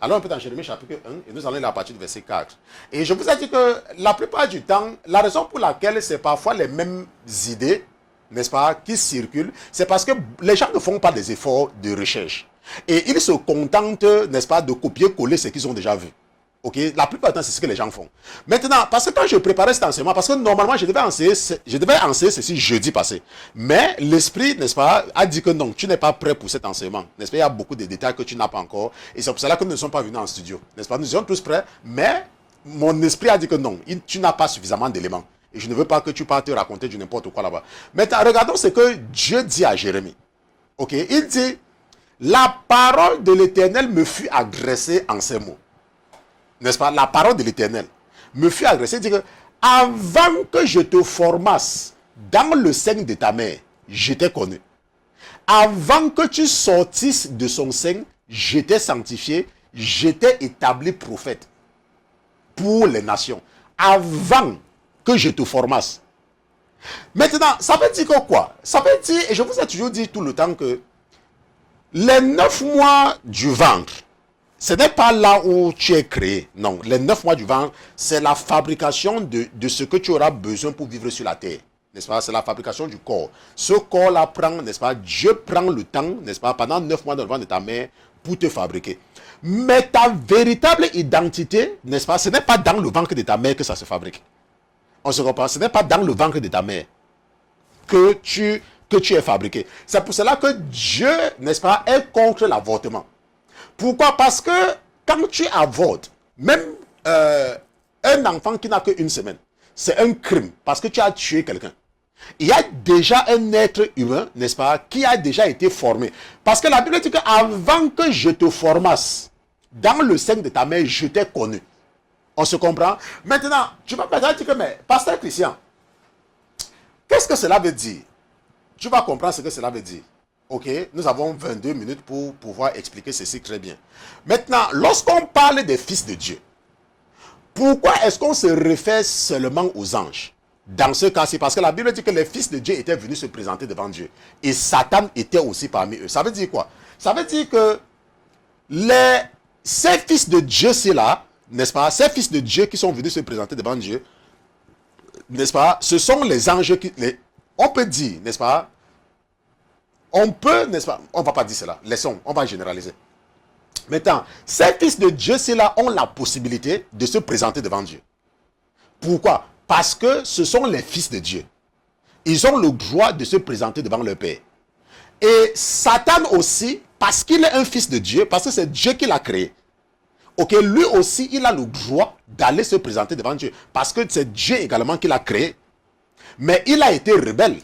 Allons un peu dans Jérémie chapitre 1 et nous allons lire à partir du verset 4. Et je vous ai dit que la plupart du temps, la raison pour laquelle c'est parfois les mêmes idées, n'est-ce pas, qui circulent, c'est parce que les gens ne font pas des efforts de recherche. Et ils se contentent, n'est-ce pas, de copier-coller ce qu'ils ont déjà vu. Ok, la plupart du temps, c'est ce que les gens font. Maintenant, parce que quand je préparais cet enseignement, parce que normalement, je devais enseigner ceci jeudi passé. Mais l'Esprit, n'est-ce pas, a dit que non, tu n'es pas prêt pour cet enseignement. N'est-ce pas, il y a beaucoup de détails que tu n'as pas encore. Et c'est pour cela que nous ne sommes pas venus en studio. N'est-ce pas, nous sommes tous prêts. Mais mon esprit a dit que non, tu n'as pas suffisamment d'éléments. Et je ne veux pas que tu partes te raconter du n'importe quoi là-bas. Maintenant, regardons ce que Dieu dit à Jérémie. Ok, il dit, la parole de l'Éternel me fut adressée en ces mots. N'est-ce pas? La parole de l'Éternel me fut adressée. Il dit que avant que je te formasse dans le sein de ta mère, je t'ai connu. Avant que tu sortisses de son sein, je t'ai sanctifié, je t'ai établi prophète pour les nations. Avant que je te formasse. Maintenant, ça veut dire que quoi? Ça veut dire, et je vous ai toujours dit tout le temps que les 9 mois du ventre, ce n'est pas là où tu es créé. Non, les 9 mois du ventre, c'est la fabrication de ce que tu auras besoin pour vivre sur la terre. N'est-ce pas? C'est la fabrication du corps. Ce corps-là prend, n'est-ce pas? Dieu prend le temps, n'est-ce pas? Pendant 9 mois dans le ventre de ta mère pour te fabriquer. Mais ta véritable identité, n'est-ce pas? Ce n'est pas dans le ventre de ta mère que ça se fabrique. On se comprend? Ce n'est pas dans le ventre de ta mère que tu es fabriqué. C'est pour cela que Dieu, n'est-ce pas, est contre l'avortement. Pourquoi? Parce que quand tu avortes, même un enfant qui n'a qu'une semaine, c'est un crime parce que tu as tué quelqu'un. Il y a déjà un être humain, n'est-ce pas, qui a déjà été formé. Parce que la Bible dit qu'avant que je te formasse dans le sein de ta mère, je t'ai connu. On se comprend? Maintenant, tu vas peut-être dire que, mais, pasteur Christian, qu'est-ce que cela veut dire? Tu vas comprendre ce que cela veut dire. Ok, nous avons 22 minutes pour pouvoir expliquer ceci très bien. Maintenant, lorsqu'on parle des fils de Dieu, pourquoi est-ce qu'on se réfère seulement aux anges? Dans ce cas, c'est parce que la Bible dit que les fils de Dieu étaient venus se présenter devant Dieu. Et Satan était aussi parmi eux. Ça veut dire quoi? Ça veut dire que ces fils de Dieu, c'est là, n'est-ce pas? Ces fils de Dieu qui sont venus se présenter devant Dieu, n'est-ce pas? Ce sont les anges qui... on peut dire, n'est-ce pas? On peut, n'est-ce pas? On ne va pas dire cela. Laissons, on va généraliser. Maintenant, ces fils de Dieu, ceux-là ont la possibilité de se présenter devant Dieu. Pourquoi? Parce que ce sont les fils de Dieu. Ils ont le droit de se présenter devant leur Père. Et Satan aussi, parce qu'il est un fils de Dieu, parce que c'est Dieu qui l'a créé. Ok, lui aussi, il a le droit d'aller se présenter devant Dieu. Parce que c'est Dieu également qui l'a créé. Mais il a été rebelle.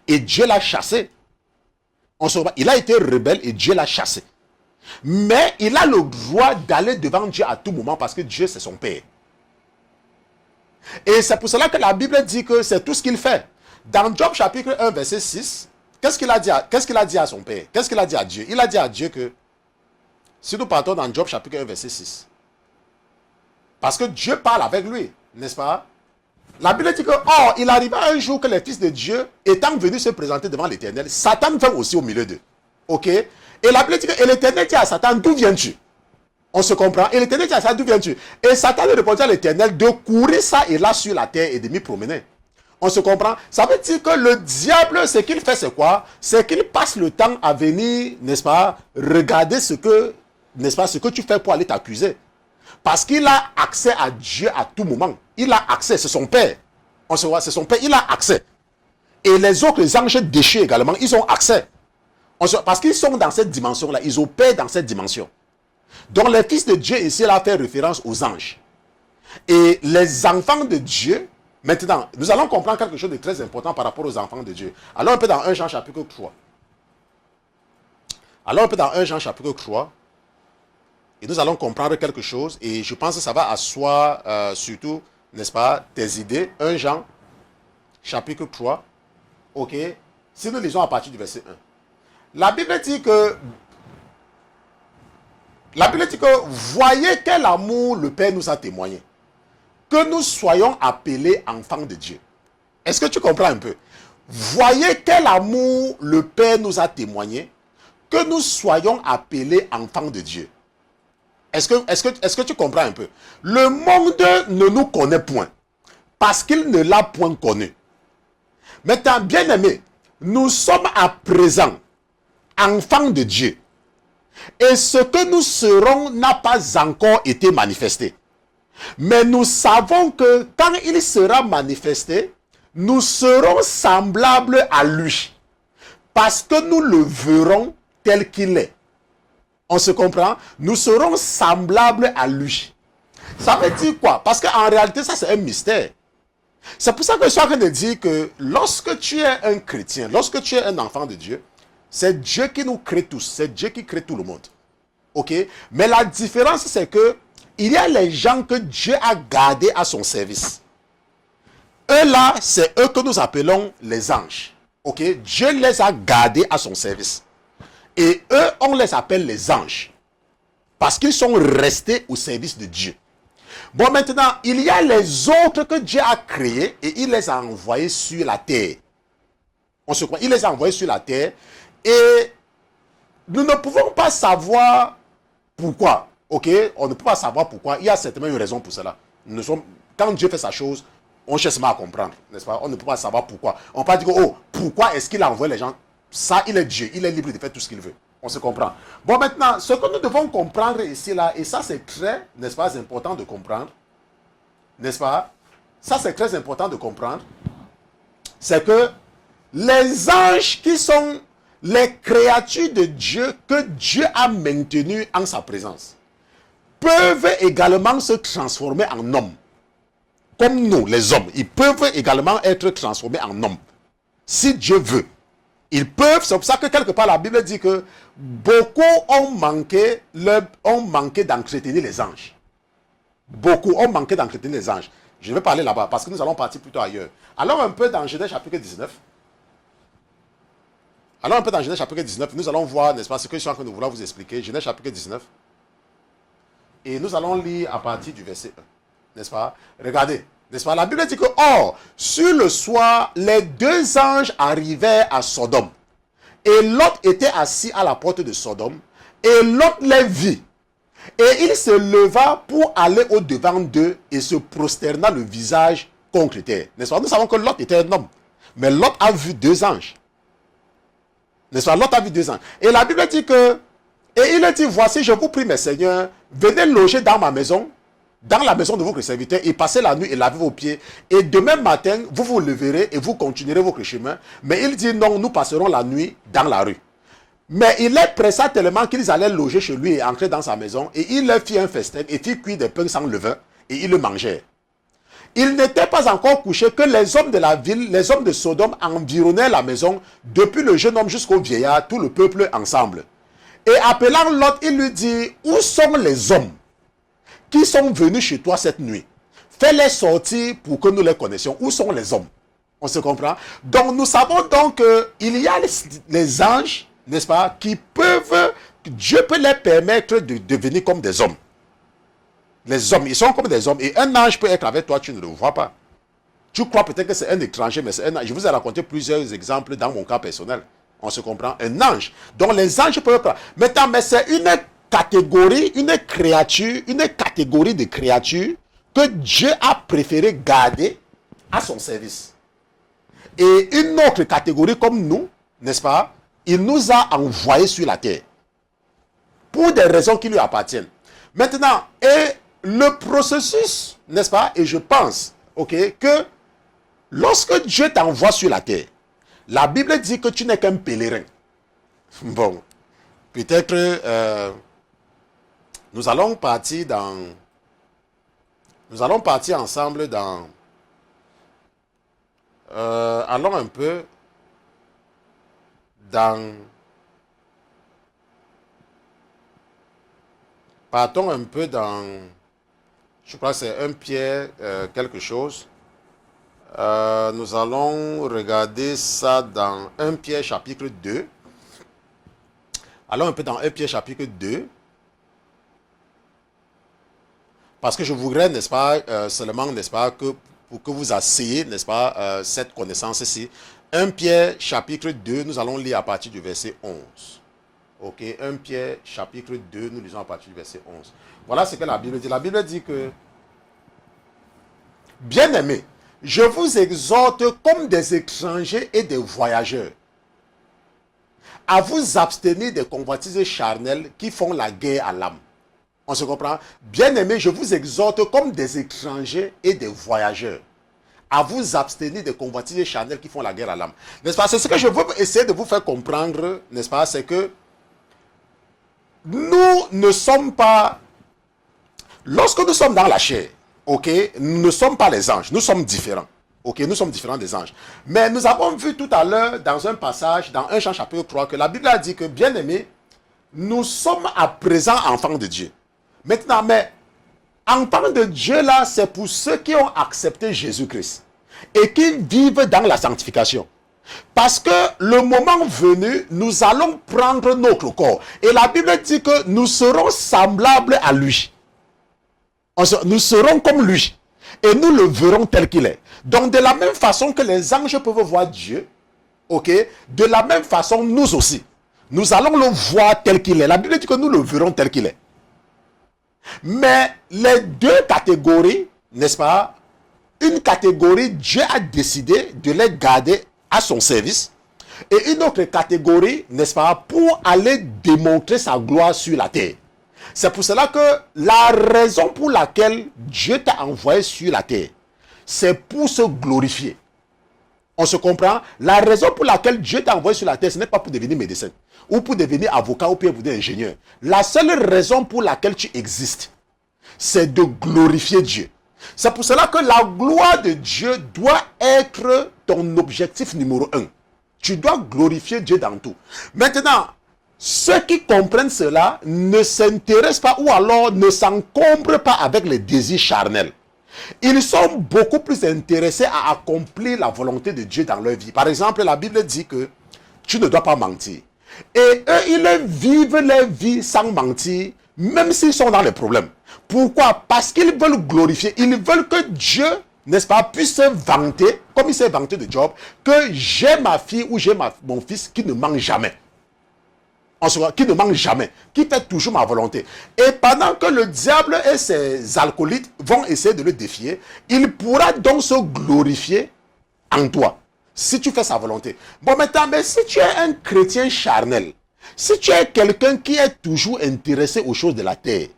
Et Dieu l'a chassé. Il a été rebelle et Dieu l'a chassé. Mais il a le droit d'aller devant Dieu à tout moment parce que Dieu c'est son Père. Et c'est pour cela que la Bible dit que c'est tout ce qu'il fait. Dans Job chapitre 1 verset 6, qu'est-ce qu'il a dit à son Père? Qu'est-ce qu'il a dit à Dieu? Il a dit à Dieu que, si nous partons dans Job chapitre 1 verset 6, parce que Dieu parle avec lui, n'est-ce pas? La Bible dit que, oh, il arriva un jour que les fils de Dieu, étant venus se présenter devant l'Éternel, Satan vint aussi au milieu d'eux. Ok? Et la Bible dit que, et l'Éternel dit à Satan, d'où viens-tu? On se comprend? Et l'Éternel dit à Satan, d'où viens-tu? Et Satan répondit à l'Éternel de courir ça et là sur la terre et de m'y promener. On se comprend? Ça veut dire que le diable, ce qu'il fait, c'est quoi? C'est qu'il passe le temps à venir, n'est-ce pas, regarder ce que, n'est-ce pas, ce que tu fais pour aller t'accuser. Parce qu'il a accès à Dieu à tout moment. Il a accès, c'est son Père. On se voit, c'est son Père, il a accès. Et les autres anges déchus également, ils ont accès. Parce qu'ils sont dans cette dimension-là, ils opèrent dans cette dimension. Donc les fils de Dieu ici, là, fait référence aux anges. Et les enfants de Dieu, maintenant, nous allons comprendre quelque chose de très important par rapport aux enfants de Dieu. Allons un peu dans 1 Jean chapitre 3. Alors, un peu dans 1 Jean chapitre 3, et nous allons comprendre quelque chose, et je pense que ça va asseoir surtout, n'est-ce pas, tes idées. 1 Jean chapitre 3, ok, si nous lisons à partir du verset 1. La Bible dit que, voyez quel amour le Père nous a témoigné. Que nous soyons appelés enfants de Dieu. Est-ce que tu comprends un peu? Voyez quel amour le Père nous a témoigné. Que nous soyons appelés enfants de Dieu. Est-ce que tu comprends un peu? Le monde ne nous connaît point. Parce qu'il ne l'a point connu. Maintenant, bien aimé, nous sommes à présent enfants de Dieu. Et ce que nous serons n'a pas encore été manifesté. Mais nous savons que quand il sera manifesté, nous serons semblables à lui. Parce que nous le verrons tel qu'il est. On se comprend? Nous serons semblables à lui. Ça veut dire quoi? Parce qu'en réalité, ça c'est un mystère. C'est pour ça que je suis en train de dire que lorsque tu es un chrétien, lorsque tu es un enfant de Dieu, c'est Dieu qui nous crée tous. C'est Dieu qui crée tout le monde. Ok? Mais la différence, c'est que il y a les gens que Dieu a gardés à son service. Eux là, c'est eux que nous appelons les anges. Ok? Dieu les a gardés à son service. Et eux, on les appelle les anges. Parce qu'ils sont restés au service de Dieu. Bon, maintenant, il y a les autres que Dieu a créés et il les a envoyés sur la terre. On se croit, il les a envoyés sur la terre et nous ne pouvons pas savoir pourquoi. Ok, on ne peut pas savoir pourquoi. Il y a certainement une raison pour cela. Quand Dieu fait sa chose, on cherche à comprendre, n'est-ce pas? On ne peut pas savoir pourquoi. On ne peut pas dire, oh, pourquoi est-ce qu'il a envoyé les gens? Ça, il est Dieu, il est libre de faire tout ce qu'il veut. On se comprend. Bon, maintenant, ce que nous devons comprendre ici, là, et ça c'est très, n'est-ce pas, important de comprendre, n'est-ce pas? Ça c'est très important de comprendre, c'est que les anges qui sont les créatures de Dieu que Dieu a maintenues en sa présence peuvent également se transformer en hommes. Comme nous, les hommes, ils peuvent également être transformés en hommes. Si Dieu veut. Ils peuvent, c'est pour ça que quelque part la Bible dit que beaucoup ont manqué d'entretenir les anges. Beaucoup ont manqué d'entretenir les anges. Je vais parler là-bas parce que nous allons partir plutôt ailleurs. Alors un peu dans Genèse chapitre 19. Alors un peu dans Genèse chapitre 19, nous allons voir, n'est-ce pas, ce que je suis en train de vouloir vous expliquer. Genèse chapitre 19. Et nous allons lire à partir du verset 1. N'est-ce pas? Regardez. N'est-ce pas? La Bible dit que, or, sur le soir, les deux anges arrivèrent à Sodome. Et Lot était assis à la porte de Sodome. Et Lot les vit. Et il se leva pour aller au-devant d'eux et se prosterna le visage contre terre. N'est-ce pas? Nous savons que Lot était un homme. Mais Lot a vu deux anges. N'est-ce pas? Lot a vu deux anges. Et la Bible dit que, et il a dit, voici, je vous prie, mes seigneurs, venez loger dans ma maison, dans la maison de votre serviteur, et passez la nuit et lavez vos pieds. Et demain matin, vous vous leverez et vous continuerez votre chemin. Mais il dit, non, nous passerons la nuit dans la rue. Mais il les pressa tellement qu'ils allaient loger chez lui et entrer dans sa maison. Et il leur fit un festin et fit cuire des pains sans levain. Et ils le mangèrent. Il n'était pas encore couché que les hommes de la ville, les hommes de Sodome, environnaient la maison, depuis le jeune homme jusqu'au vieillard, tout le peuple ensemble. Et appelant Lot, il lui dit, où sont les hommes qui sont venus chez toi cette nuit? Fais-les sortir pour que nous les connaissions. Où sont les hommes? On se comprend? Donc nous savons donc qu'il y a les anges, n'est-ce pas, qui peuvent, Dieu peut les permettre de devenir comme des hommes. Les hommes, ils sont comme des hommes. Et un ange peut être avec toi, tu ne le vois pas. Tu crois peut-être que c'est un étranger, mais c'est un ange. Je vous ai raconté plusieurs exemples dans mon cas personnel. On se comprend? Un ange. Donc les anges peuvent être. Maintenant, mais c'est une catégorie, une catégorie de créatures que Dieu a préféré garder à son service. Et une autre catégorie comme nous, n'est-ce pas? Il nous a envoyés sur la terre. Pour des raisons qui lui appartiennent. Maintenant, et le processus, n'est-ce pas? Et je pense, ok, que lorsque Dieu t'envoie sur la terre, la Bible dit que tu n'es qu'un pèlerin. Bon, peut-être nous allons partir ensemble dans allons un peu dans Partons un peu dans, je crois que c'est 1 Pierre quelque chose. Nous allons regarder ça dans 1 Pierre chapitre 2. Allons un peu dans 1 Pierre chapitre 2. Parce que je voudrais, n'est-ce pas, seulement, n'est-ce pas, que pour que vous asseyez, n'est-ce pas, cette connaissance-ci. 1 Pierre chapitre 2, nous allons lire à partir du verset 11. Ok, 1 Pierre chapitre 2, nous lisons à partir du verset 11. Voilà ce que la Bible dit. La Bible dit que, bien-aimés, je vous exhorte comme des étrangers et des voyageurs à vous abstenir des convoitises charnelles qui font la guerre à l'âme. On se comprend? Bien-aimés, je vous exhorte comme des étrangers et des voyageurs à vous abstenir des convoitises charnelles qui font la guerre à l'âme. N'est-ce pas? C'est ce que je veux essayer de vous faire comprendre, n'est-ce pas? C'est que nous ne sommes pas... Lorsque nous sommes dans la chair, ok, nous ne sommes pas les anges, nous sommes différents. Ok, nous sommes différents des anges. Mais nous avons vu tout à l'heure dans un passage, dans 1 Jean chapitre 3, que la Bible a dit que, bien-aimés, nous sommes à présent enfants de Dieu. Maintenant, mais enfants de Dieu là, c'est pour ceux qui ont accepté Jésus-Christ et qui vivent dans la sanctification. Parce que le moment venu, nous allons prendre notre corps. Et la Bible dit que nous serons semblables à lui. Nous serons comme lui. Et nous le verrons tel qu'il est. Donc de la même façon que les anges peuvent voir Dieu, ok, de la même façon nous aussi. Nous allons le voir tel qu'il est. La Bible dit que nous le verrons tel qu'il est. Mais les deux catégories, n'est-ce pas? Une catégorie, Dieu a décidé de les garder à son service. Et une autre catégorie, n'est-ce pas? Pour aller démontrer sa gloire sur la terre. C'est pour cela que la raison pour laquelle Dieu t'a envoyé sur la terre, c'est pour se glorifier. On se comprend? La raison pour laquelle Dieu t'a envoyé sur la terre, ce n'est pas pour devenir médecin, ou pour devenir avocat, ou pour devenir ingénieur. La seule raison pour laquelle tu existes, c'est de glorifier Dieu. C'est pour cela que la gloire de Dieu doit être ton objectif numéro 1. Tu dois glorifier Dieu dans tout. Maintenant, ceux qui comprennent cela ne s'intéressent pas ou alors ne s'encombrent pas avec les désirs charnels. Ils sont beaucoup plus intéressés à accomplir la volonté de Dieu dans leur vie. Par exemple, la Bible dit que tu ne dois pas mentir. Et eux, ils vivent leur vie sans mentir, même s'ils sont dans les problèmes. Pourquoi? Parce qu'ils veulent glorifier. Ils veulent que Dieu, n'est-ce pas, puisse se vanter, comme il s'est vanté de Job, que j'ai ma fille ou j'ai mon fils qui ne ment jamais. Qui ne manque jamais, qui fait toujours ma volonté. Et pendant que le diable et ses alcoolites vont essayer de le défier, il pourra donc se glorifier en toi, si tu fais sa volonté. Bon, maintenant, mais si tu es un chrétien charnel, si tu es quelqu'un qui est toujours intéressé aux choses de la terre,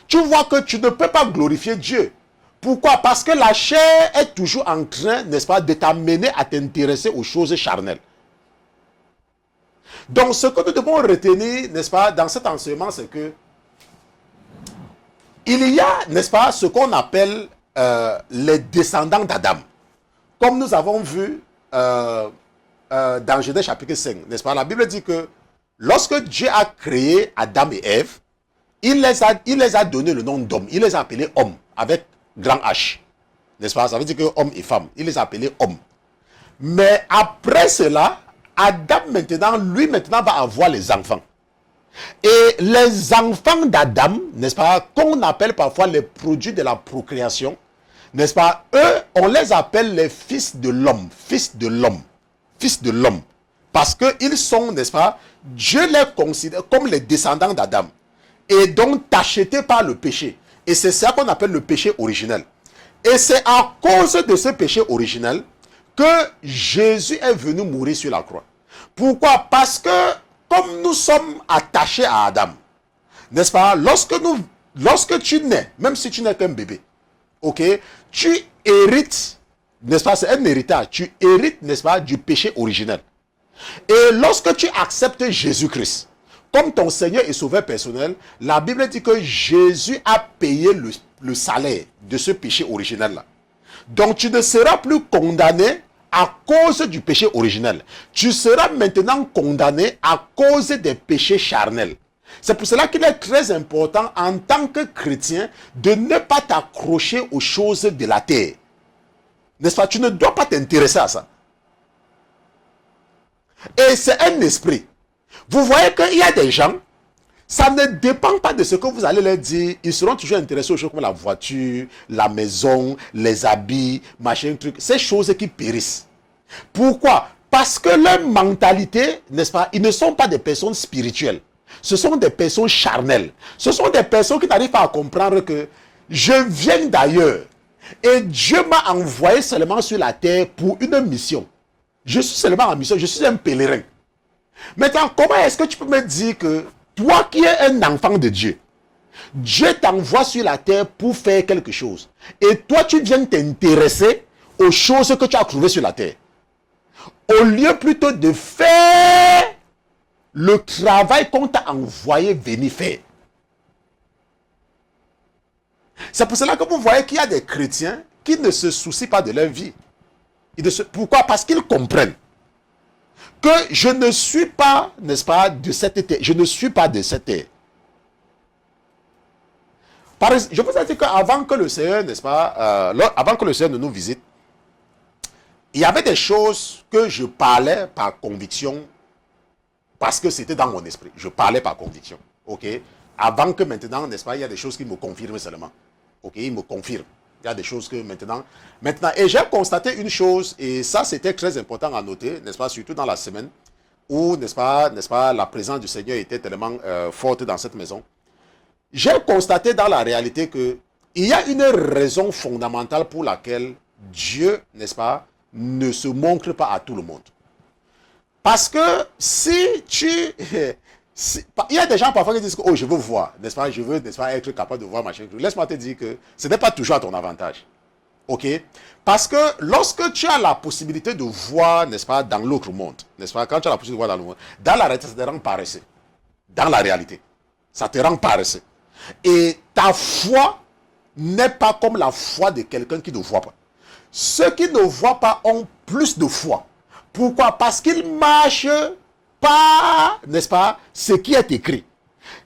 tu vois que tu ne peux pas glorifier Dieu. Pourquoi? Parce que la chair est toujours en train, n'est-ce pas, de t'amener à t'intéresser aux choses charnelles. Donc, ce que nous devons retenir, n'est-ce pas, dans cet enseignement, c'est que il y a, n'est-ce pas, ce qu'on appelle les descendants d'Adam. Comme nous avons vu dans Genèse chapitre 5, n'est-ce pas, la Bible dit que lorsque Dieu a créé Adam et Ève, il les a donné le nom d'homme. Il les a appelés hommes, avec grand H. N'est-ce pas? Ça veut dire que homme et femme. Il les a appelés hommes. Mais après cela, Adam maintenant va avoir les enfants. Et les enfants d'Adam, n'est-ce pas, qu'on appelle parfois les produits de la procréation, n'est-ce pas, eux, on les appelle les fils de l'homme, fils de l'homme, fils de l'homme. Parce qu'ils sont, n'est-ce pas, Dieu les considère comme les descendants d'Adam. Et donc tachetés par le péché. Et c'est ça qu'on appelle le péché originel. Et c'est à cause de ce péché originel que Jésus est venu mourir sur la croix. Pourquoi? Parce que comme nous sommes attachés à Adam, n'est-ce pas, lorsque tu nais, même si tu n'es qu'un bébé, ok, tu hérites, n'est-ce pas, c'est un héritage, tu hérites, n'est-ce pas, du péché originel. Et lorsque tu acceptes Jésus-Christ comme ton Seigneur et Sauveur personnel, la Bible dit que Jésus a payé le salaire de ce péché originel-là. Donc tu ne seras plus condamné à cause du péché originel. Tu seras maintenant condamné à cause des péchés charnels. C'est pour cela qu'il est très important en tant que chrétien de ne pas t'accrocher aux choses de la terre. N'est-ce pas? Tu ne dois pas t'intéresser à ça. Et c'est un esprit. Vous voyez qu'il y a des gens, ça ne dépend pas de ce que vous allez leur dire. Ils seront toujours intéressés aux choses comme la voiture, la maison, les habits, machin, truc. Ces choses qui périssent. Pourquoi? Parce que leur mentalité, n'est-ce pas, ils ne sont pas des personnes spirituelles. Ce sont des personnes charnelles. Ce sont des personnes qui n'arrivent pas à comprendre que je viens d'ailleurs. Et Dieu m'a envoyé seulement sur la terre pour une mission. Je suis seulement en mission, je suis un pèlerin. Maintenant, comment est-ce que tu peux me dire que toi qui es un enfant de Dieu, Dieu t'envoie sur la terre pour faire quelque chose. Et toi, tu viens t'intéresser aux choses que tu as trouvées sur la terre. Au lieu plutôt de faire le travail qu'on t'a envoyé venir faire. C'est pour cela que vous voyez qu'il y a des chrétiens qui ne se soucient pas de leur vie. Pourquoi? Parce qu'ils comprennent que je ne suis pas, n'est-ce pas, de cette terre. Je ne suis pas de cette terre. Je vous ai dit qu'avant que le Seigneur, n'est-ce pas, avant que le Seigneur ne nous visite, il y avait des choses que je parlais par conviction, parce que c'était dans mon esprit. Je parlais par conviction. Ok? Avant que maintenant, n'est-ce pas, il y a des choses qui me confirment seulement. Ok? Il me confirme. Il y a des choses que maintenant, et j'ai constaté une chose, et ça c'était très important à noter, n'est-ce pas, surtout dans la semaine, où, n'est-ce pas, la présence du Seigneur était tellement forte dans cette maison. J'ai constaté dans la réalité que il y a une raison fondamentale pour laquelle Dieu, n'est-ce pas, ne se montre pas à tout le monde. Parce que si tu... il y a des gens parfois qui disent que oh, je veux voir, n'est-ce pas, je veux, n'est-ce pas, être capable de voir machin. Laisse-moi te dire que ce n'est pas toujours à ton avantage. Ok? Parce que lorsque tu as la possibilité de voir, n'est-ce pas, dans l'autre monde, n'est-ce pas, quand tu as la possibilité de voir dans le monde, dans la réalité, ça te rend paresseux. Dans la réalité, ça te rend paresseux. Et ta foi n'est pas comme la foi de quelqu'un qui ne voit pas. Ceux qui ne voient pas ont plus de foi. Pourquoi? Parce qu'ils marchent pas, n'est-ce pas, ce qui est écrit.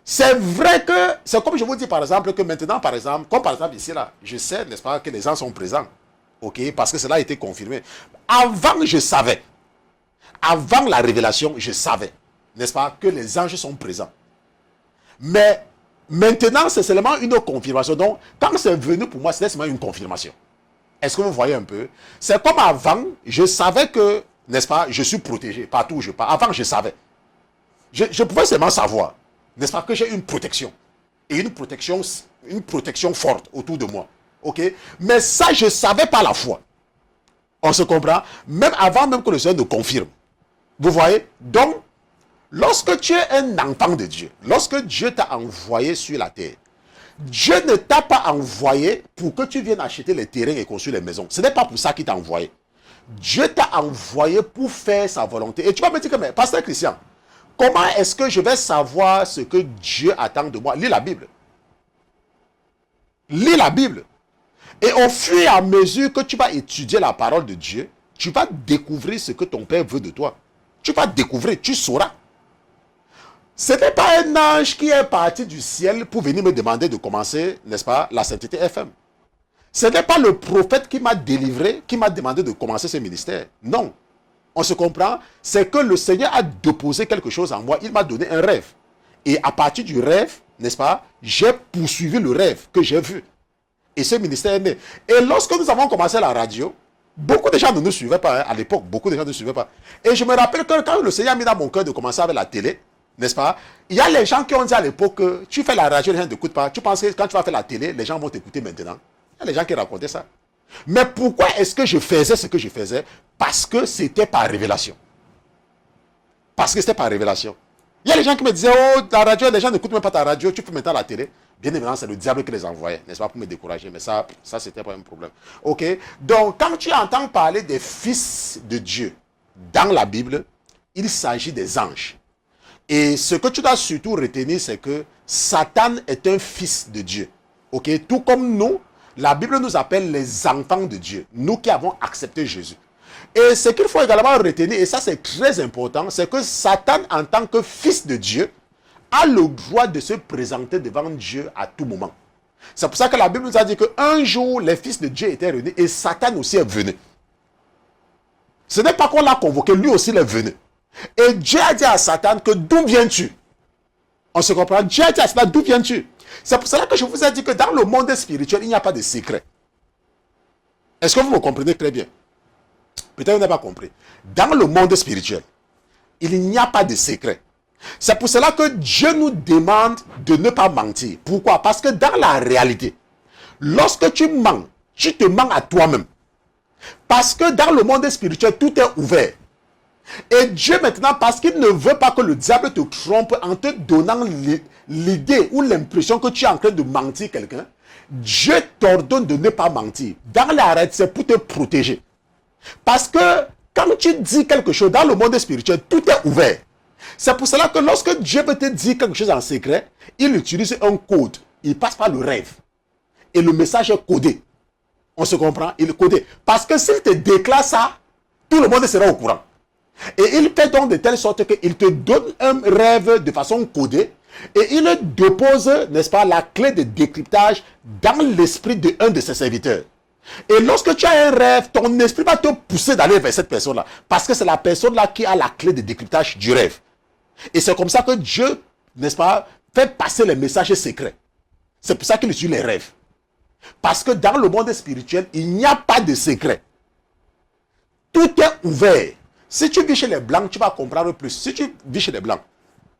C'est vrai que, c'est comme je vous dis par exemple, que maintenant, par exemple, comme par exemple ici là, je sais, n'est-ce pas, que les gens sont présents. Ok? Parce que cela a été confirmé. Avant, je savais. Avant la révélation, je savais, n'est-ce pas, que les anges sont présents. Mais maintenant, c'est seulement une confirmation. Donc, quand c'est venu pour moi, c'est seulement une confirmation. Est-ce que vous voyez un peu? C'est comme avant, je savais que, n'est-ce pas, je suis protégé partout où je pars. Avant, je savais. Je pouvais seulement savoir, n'est-ce pas, que j'ai une protection. Et une protection forte autour de moi. Ok? Mais ça, je savais par la foi. On se comprend? Même avant même que le Seigneur nous confirme. Vous voyez? Donc, lorsque tu es un enfant de Dieu, lorsque Dieu t'a envoyé sur la terre, Dieu ne t'a pas envoyé pour que tu viennes acheter les terrains et construire les maisons. Ce n'est pas pour ça qu'il t'a envoyé. Dieu t'a envoyé pour faire sa volonté. Et tu vas me dire que, mais pasteur Christian, comment est-ce que je vais savoir ce que Dieu attend de moi? Lis la Bible. Lis la Bible. Et au fur et à mesure que tu vas étudier la parole de Dieu, tu vas découvrir ce que ton Père veut de toi. Tu vas découvrir, tu sauras. Ce n'est pas un ange qui est parti du ciel pour venir me demander de commencer, n'est-ce pas, la sainteté FM. Ce n'est pas le prophète qui m'a délivré, qui m'a demandé de commencer ce ministère. Non. On se comprend? C'est que le Seigneur a déposé quelque chose en moi. Il m'a donné un rêve. Et à partir du rêve, n'est-ce pas, j'ai poursuivi le rêve que j'ai vu. Et ce ministère est né. Et lorsque nous avons commencé la radio, beaucoup de gens ne nous suivaient pas. Hein. À l'époque, beaucoup de gens ne nous suivaient pas. Et je me rappelle que quand le Seigneur a mis dans mon cœur de commencer avec la télé, n'est-ce pas? Il y a les gens qui ont dit à l'époque que tu fais la radio, les gens ne t'écoutent pas. Tu penses que quand tu vas faire la télé, les gens vont t'écouter maintenant. Il y a les gens qui racontaient ça. Mais pourquoi est-ce que je faisais ce que je faisais? Parce que c'était par révélation. Parce que c'était par révélation. Il y a les gens qui me disaient, oh, la radio, les gens n'écoutent même pas ta radio, tu fais maintenant la télé. Bien évidemment, c'est le diable qui les envoyait, n'est-ce pas, pour me décourager. Mais ça c'était pas un problème. Ok? Donc, quand tu entends parler des fils de Dieu dans la Bible, il s'agit des anges. Et ce que tu dois surtout retenir, c'est que Satan est un fils de Dieu. Ok? Tout comme nous, la Bible nous appelle les enfants de Dieu. Nous qui avons accepté Jésus. Et ce qu'il faut également retenir, et ça c'est très important, c'est que Satan en tant que fils de Dieu a le droit de se présenter devant Dieu à tout moment. C'est pour ça que la Bible nous a dit qu'un jour, les fils de Dieu étaient réunis et Satan aussi est venu. Ce n'est pas qu'on l'a convoqué, lui aussi il est venu. Et Dieu a dit à Satan que d'où viens-tu? On se comprend? Dieu a dit à Satan, d'où viens-tu? C'est pour cela que je vous ai dit que dans le monde spirituel, il n'y a pas de secret. Est-ce que vous me comprenez très bien? Peut-être vous n'avez pas compris. Dans le monde spirituel, il n'y a pas de secret. C'est pour cela que Dieu nous demande de ne pas mentir. Pourquoi? Parce que dans la réalité, lorsque tu mens, tu te mens à toi-même. Parce que dans le monde spirituel, tout est ouvert. Et Dieu maintenant, parce qu'il ne veut pas que le diable te trompe en te donnant l'idée ou l'impression que tu es en train de mentir quelqu'un, Dieu t'ordonne de ne pas mentir. Dans la réalité, c'est pour te protéger. Parce que quand tu dis quelque chose dans le monde spirituel, tout est ouvert. C'est pour cela que lorsque Dieu veut te dire quelque chose en secret, il utilise un code. Il passe par le rêve. Et le message est codé. On se comprend? Il est codé. Parce que s'il te déclare ça, tout le monde sera au courant. Et il fait donc de telle sorte qu'il te donne un rêve de façon codée et il dépose, n'est-ce pas, la clé de décryptage dans l'esprit d'un de ses serviteurs. Et lorsque tu as un rêve, ton esprit va te pousser d'aller vers cette personne-là. Parce que c'est la personne-là qui a la clé de décryptage du rêve. Et c'est comme ça que Dieu, n'est-ce pas, fait passer les messages secrets. C'est pour ça qu'il utilise les rêves. Parce que dans le monde spirituel, il n'y a pas de secret. Tout est ouvert. Si tu vis chez les Blancs, tu vas comprendre plus. Si tu vis chez les Blancs,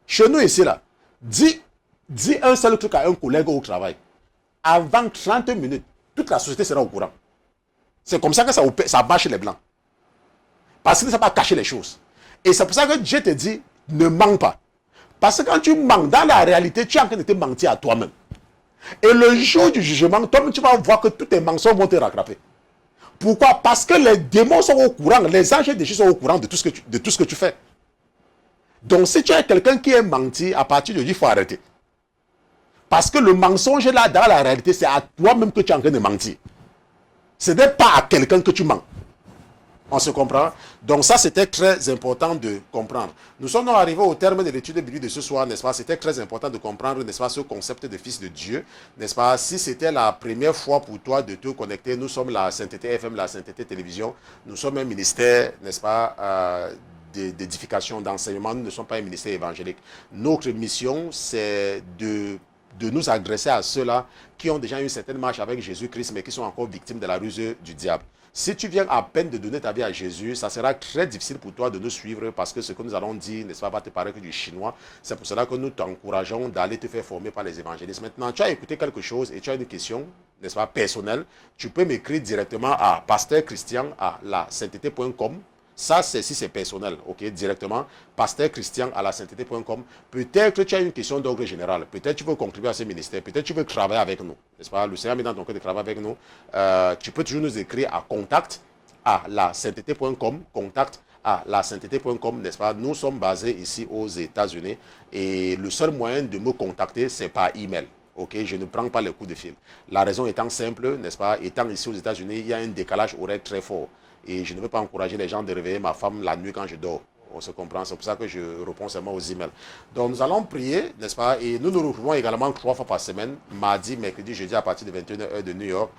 chez nous ici, là, dis un seul truc à un collègue au travail. Avant 30 minutes, toute la société sera au courant. C'est comme ça que ça marche chez les Blancs. Parce qu'ils ne savent pas cacher les choses. Et c'est pour ça que Dieu te dit, ne mens pas. Parce que quand tu mens, dans la réalité, tu es en train de te mentir à toi-même. Et le jour du jugement, toi-même, tu vas voir que tous tes mensonges vont te rattraper. Pourquoi? Parce que les démons sont au courant, les anges de Dieu sont au courant de tout ce que tu fais. Donc, si tu es quelqu'un qui est menti, à partir de là, il faut arrêter. Parce que le mensonge là, dans la réalité, c'est à toi-même que tu es en train de mentir. Ce n'est pas à quelqu'un que tu mens. On se comprend? Donc ça, c'était très important de comprendre. Nous sommes arrivés au terme de l'étude biblique de ce soir, n'est-ce pas? C'était très important de comprendre, n'est-ce pas, ce concept de fils de Dieu, n'est-ce pas? Si c'était la première fois pour toi de te connecter, nous sommes la Sainteté FM, la Sainteté Télévision. Nous sommes un ministère, n'est-ce pas, d'édification, d'enseignement. Nous ne sommes pas un ministère évangélique. Notre mission, c'est de nous adresser à ceux-là qui ont déjà eu une certaine marche avec Jésus-Christ, mais qui sont encore victimes de la ruse du diable. Si tu viens à peine de donner ta vie à Jésus, ça sera très difficile pour toi de nous suivre parce que ce que nous allons dire, n'est-ce pas, va te paraître du chinois. C'est pour cela que nous t'encourageons d'aller te faire former par les évangélistes. Maintenant, tu as écouté quelque chose et tu as une question, n'est-ce pas, personnelle. Tu peux m'écrire directement à pasteurchristian@lasainteté.com. Ça, c'est si c'est personnel, ok, directement, pasteurchristian@lasainteté.com. Peut-être que tu as une question d'ordre général, peut-être tu veux contribuer à ce ministère, peut-être tu veux travailler avec nous, n'est-ce pas? Le Seigneur a mis dans ton cœur de travailler avec nous. Tu peux toujours nous écrire à contact@lasainteté.com, contact@lasainteté.com, n'est-ce pas? Nous sommes basés ici aux États-Unis et le seul moyen de me contacter, c'est par email. Ok, je ne prends pas les coups de fil. La raison étant simple, n'est-ce pas? Étant ici aux États-Unis, il y a un décalage horaire très fort. Et je ne veux pas encourager les gens de réveiller ma femme la nuit quand je dors. On se comprend, c'est pour ça que je réponds seulement aux emails. Donc nous allons prier, n'est-ce pas? Et nous nous retrouvons également 3 fois par semaine, mardi, mercredi, jeudi à partir de 21h de New York.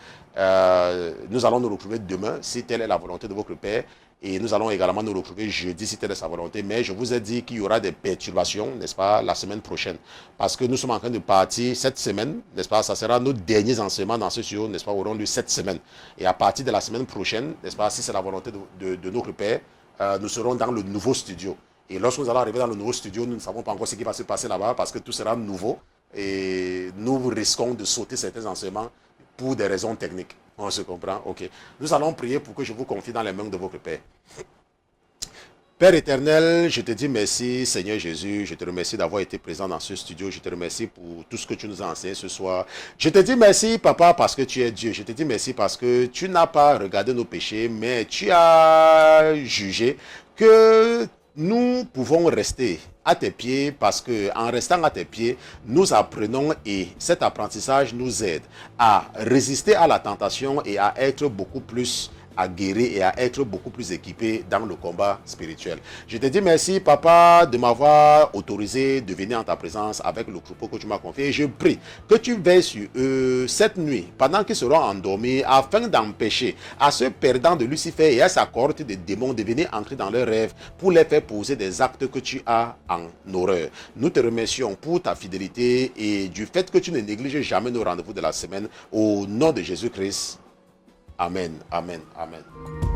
Nous allons nous retrouver demain, si telle est la volonté de votre Père. Et nous allons également nous retrouver jeudi, si telle est sa volonté. Mais je vous ai dit qu'il y aura des perturbations, n'est-ce pas, la semaine prochaine. Parce que nous sommes en train de partir cette semaine, n'est-ce pas? Ça sera nos derniers enseignements dans ce studio, n'est-ce pas, auront lieu cette semaine. Et à partir de la semaine prochaine, n'est-ce pas, si c'est la volonté de notre Père, nous serons dans le nouveau studio. Et lorsque nous allons arriver dans le nouveau studio, nous ne savons pas encore ce qui va se passer là-bas parce que tout sera nouveau. Et nous risquons de sauter certains enseignements pour des raisons techniques. On se comprend? Ok. Nous allons prier pour que je vous confie dans les mains de votre Père. Père éternel, je te dis merci, Seigneur Jésus. Je te remercie d'avoir été présent dans ce studio. Je te remercie pour tout ce que tu nous as enseigné ce soir. Je te dis merci, Papa, parce que tu es Dieu. Je te dis merci parce que tu n'as pas regardé nos péchés, mais tu as jugé que nous pouvons rester à tes pieds parce que en restant à tes pieds, nous apprenons et cet apprentissage nous aide à résister à la tentation et à être beaucoup plus guérir et à être beaucoup plus équipé dans le combat spirituel. Je te dis merci, papa, de m'avoir autorisé de venir en ta présence avec le troupeau que tu m'as confié. Et je prie que tu veilles sur eux cette nuit, pendant qu'ils seront endormis, afin d'empêcher à ceux perdants de Lucifer et à sa cohorte de démons de venir entrer dans leurs rêves pour les faire poser des actes que tu as en horreur. Nous te remercions pour ta fidélité et du fait que tu ne négliges jamais nos rendez-vous de la semaine. Au nom de Jésus-Christ. Amen, amen, amen.